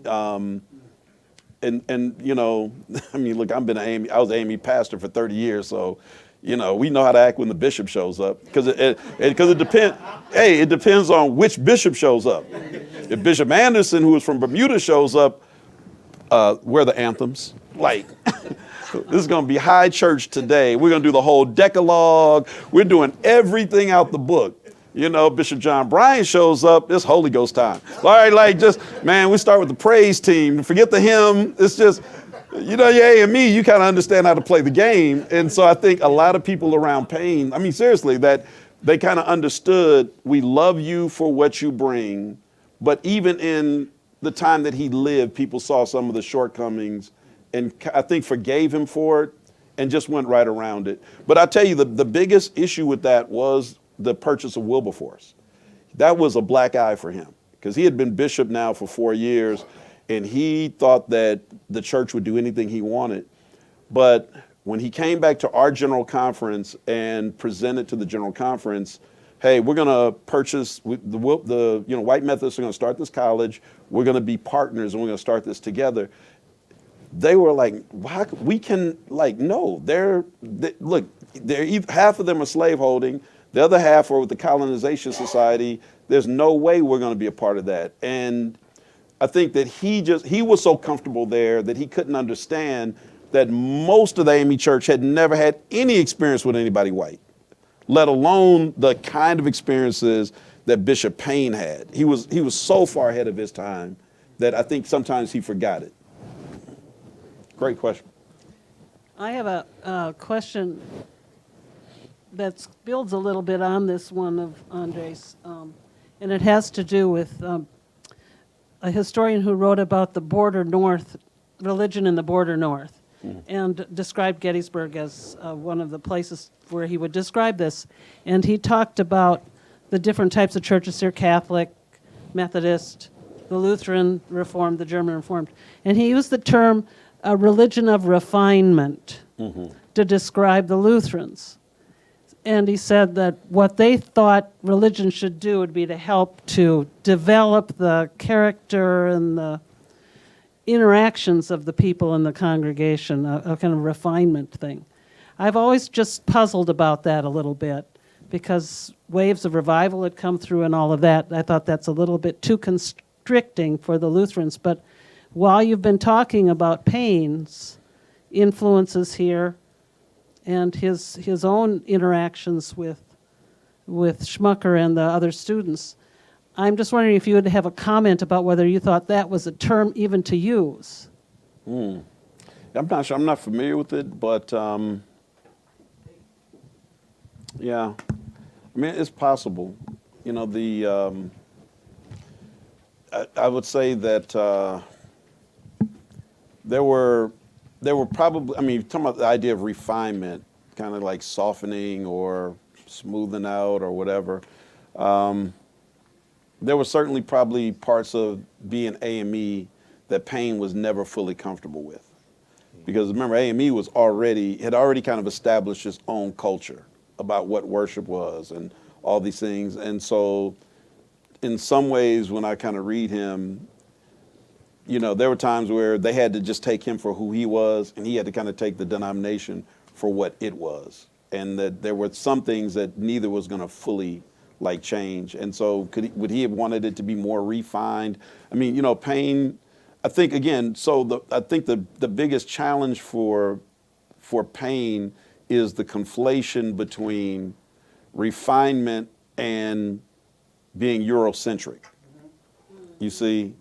you know, I mean, look, I was an AME pastor for 30 years, so, you know, we know how to act when the bishop shows up, because it depends. Hey, it depends on which bishop shows up. If Bishop Anderson, who is from Bermuda, shows up, where the anthems, like. This is going to be high church today. We're going to do the whole Decalogue. We're doing everything out the book. You know, Bishop John Bryan shows up, it's Holy Ghost time. All right, like just, man, we start with the praise team. Forget the hymn. It's just, you know, your AME, you kind of understand how to play the game. And so I think a lot of people around Payne, I mean, seriously, that they kind of understood, we love you for what you bring. But even in the time that he lived, people saw some of the shortcomings and I think forgave him for it and just went right around it. But I tell you, the biggest issue with that was the purchase of Wilberforce. That was a black eye for him because he had been bishop now for 4 years and he thought that the church would do anything he wanted. But when he came back to our general conference and presented to the general conference, hey, we're going to purchase the white Methodists are going to start this college. We're going to be partners and we're going to start this together. They were like, why, we can, like, no, look, half of them are slaveholding. The other half are with the Colonization Society. There's no way we're going to be a part of that. And I think that he was so comfortable there that he couldn't understand that most of the AME church had never had any experience with anybody white, let alone the kind of experiences that Bishop Payne had. He was so far ahead of his time that I think sometimes he forgot it. Great question. I have a question that builds a little bit on this one of Andre's, and it has to do with a historian who wrote about the border north, religion in the border north, and described Gettysburg as one of the places where he would describe this. And he talked about the different types of churches here, Catholic, Methodist, the Lutheran Reformed, the German Reformed. And he used the term a religion of refinement to describe the Lutherans. And he said that what they thought religion should do would be to help to develop the character and the interactions of the people in the congregation, a kind of refinement thing. I've always just puzzled about that a little bit because waves of revival had come through and all of that. I thought that's a little bit too constricting for the Lutherans. But while you've been talking about Payne's influences here and his own interactions with Schmucker and the other students, I'm just wondering if you would have a comment about whether you thought that was a term even to use. I'm not sure. I'm not familiar with it, but yeah. I mean, it's possible. You know, I would say that there were probably, I mean, talking about the idea of refinement, kind of like softening or smoothing out or whatever. there were certainly probably parts of being AME that Payne was never fully comfortable with. Because remember, AME had already kind of established its own culture about what worship was and all these things. And so in some ways, when I kind of read him, you know, there were times where they had to just take him for who he was, and he had to kind of take the denomination for what it was. And that there were some things that neither was going to fully like change. And so would he have wanted it to be more refined? I mean, you know, Payne, I think again, I think the biggest challenge for Payne is the conflation between refinement and being Eurocentric. You see,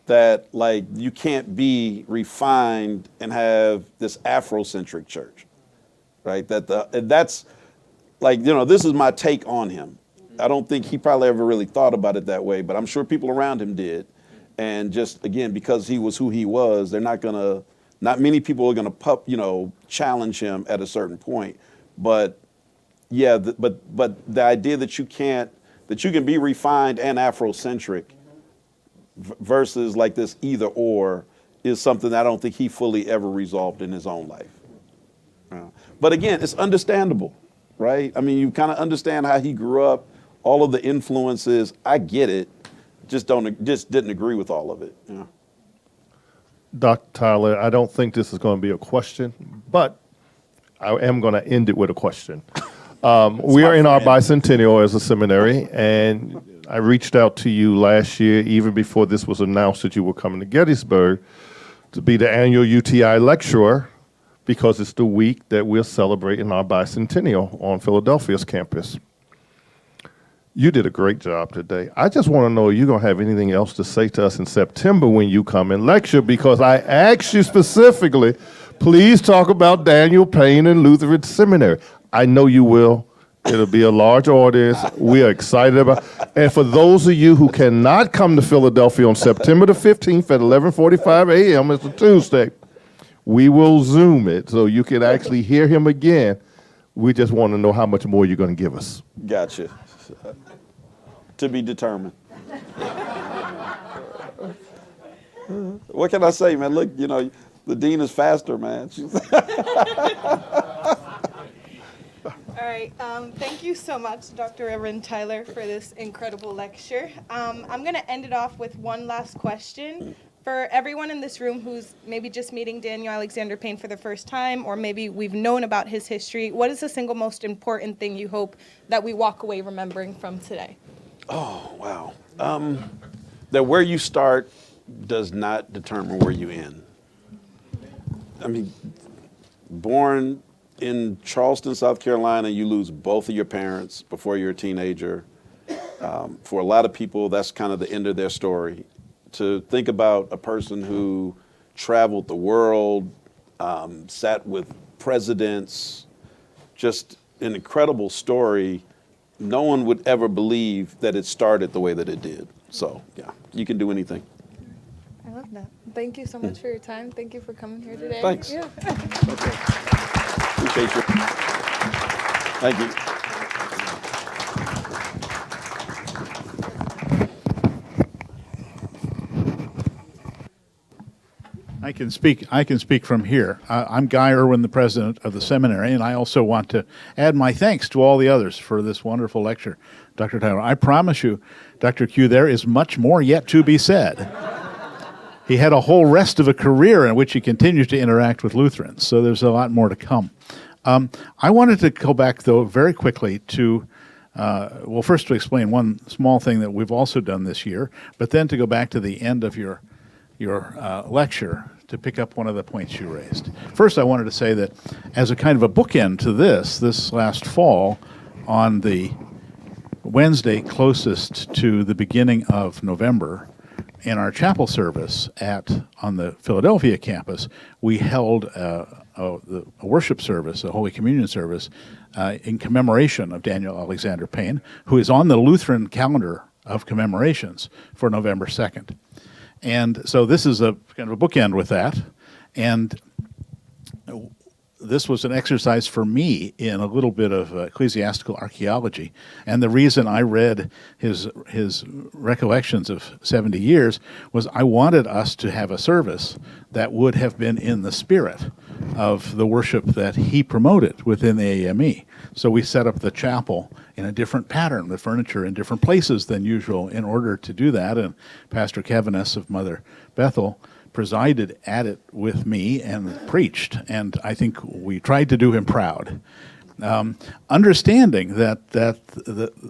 that like you can't be refined and have this Afrocentric church, right? That's like, you know, this is my take on him. I don't think he probably ever really thought about it that way, but I'm sure people around him did. And just again, because he was who he was, not many people are gonna challenge him at a certain point. But yeah, but the idea that you can be refined and Afrocentric versus like this either or is something that I don't think he fully ever resolved in his own life. But again, it's understandable, right? I mean, you kind of understand how he grew up, all of the influences. I get it. Just didn't agree with all of it. Yeah. Dr. Tyler, I don't think this is going to be a question, but I am going to end it with a question. We are in our bicentennial as a seminary, and I reached out to you last year, even before this was announced that you were coming to Gettysburg, to be the annual UTI lecturer, because it's the week that we're celebrating our bicentennial on Philadelphia's campus. You did a great job today. I just want to know, are you going to have anything else to say to us in September when you come and lecture? Because I asked you specifically, please talk about Daniel Payne and Lutheran Seminary. I know you will. It'll be a large audience. We are excited about it. And for those of you who cannot come to Philadelphia on September the 15th at 11:45 a.m., it's a Tuesday, we will Zoom it so you can actually hear him again. We just want to know how much more you're going to give us. Gotcha. To be determined. What can I say, man? Look, you know, the dean is faster, man. All right. Thank you so much, Dr. Reverend Tyler, for this incredible lecture. I'm going to end it off with one last question. For everyone in this room who's maybe just meeting Daniel Alexander Payne for the first time, or maybe we've known about his history, what is the single most important thing you hope that we walk away remembering from today? Oh, wow. That where you start does not determine where you end. I mean, born in Charleston, South Carolina, you lose both of your parents before you're a teenager. For a lot of people, that's kind of the end of their story. To think about a person who traveled the world, sat with presidents, just an incredible story. No one would ever believe that it started the way that it did. So, yeah, you can do anything. I love that. Thank you so much for your time. Thank you for coming here today. Thanks. Yeah. Okay. Appreciate you. Thank you. I can speak from here. I'm Guy Irwin, the president of the seminary, and I also want to add my thanks to all the others for this wonderful lecture. Dr. Tyler, I promise you, Dr. Q, there is much more yet to be said. He had a whole rest of a career in which he continues to interact with Lutherans, so there's a lot more to come. I wanted to go back, though, very quickly to, first to explain one small thing that we've also done this year, but then to go back to the end of your lecture to pick up one of the points you raised. First, I wanted to say that as a kind of a bookend to this last fall, on the Wednesday closest to the beginning of November, in our chapel service on the Philadelphia campus, we held a worship service, a Holy Communion service, in commemoration of Daniel Alexander Payne, who is on the Lutheran calendar of commemorations for November 2nd. And so this is a kind of a bookend with that. And this was an exercise for me in a little bit of ecclesiastical archaeology. And the reason I read his recollections of 70 years was I wanted us to have a service that would have been in the spirit of the worship that he promoted within the AME. So we set up the chapel in a different pattern, the furniture in different places than usual in order to do that. And Pastor Kevinus of Mother Bethel presided at it with me and preached, and I think we tried to do him proud. Understanding that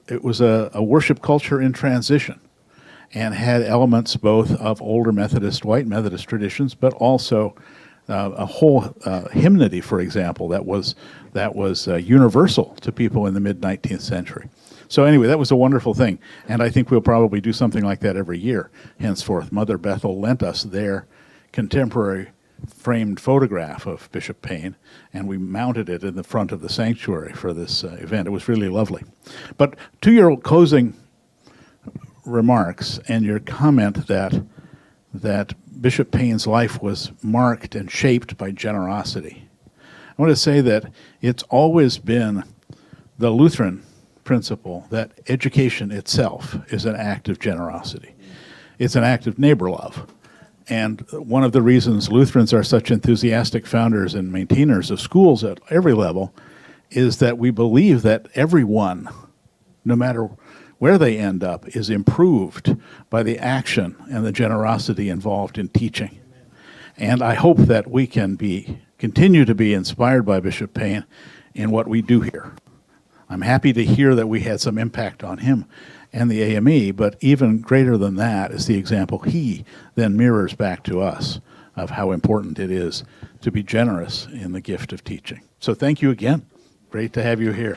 it was a worship culture in transition and had elements both of older Methodist, white Methodist traditions, but also a whole hymnody, for example, that was universal to people in the mid-19th century. So anyway, that was a wonderful thing, and I think we'll probably do something like that every year henceforth. Mother Bethel lent us their contemporary framed photograph of Bishop Payne, and we mounted it in the front of the sanctuary for this event. It was really lovely. But to your closing remarks and your comment that Bishop Payne's life was marked and shaped by generosity, I want to say that it's always been the Lutheran principle that education itself is an act of generosity. It's an act of neighbor love. And one of the reasons Lutherans are such enthusiastic founders and maintainers of schools at every level is that we believe that everyone, no matter where they end up, is improved by the action and the generosity involved in teaching. And I hope that we can continue to be inspired by Bishop Payne in what we do here. I'm happy to hear that we had some impact on him and the AME, but even greater than that is the example he then mirrors back to us of how important it is to be generous in the gift of teaching. So thank you again. Great to have you here.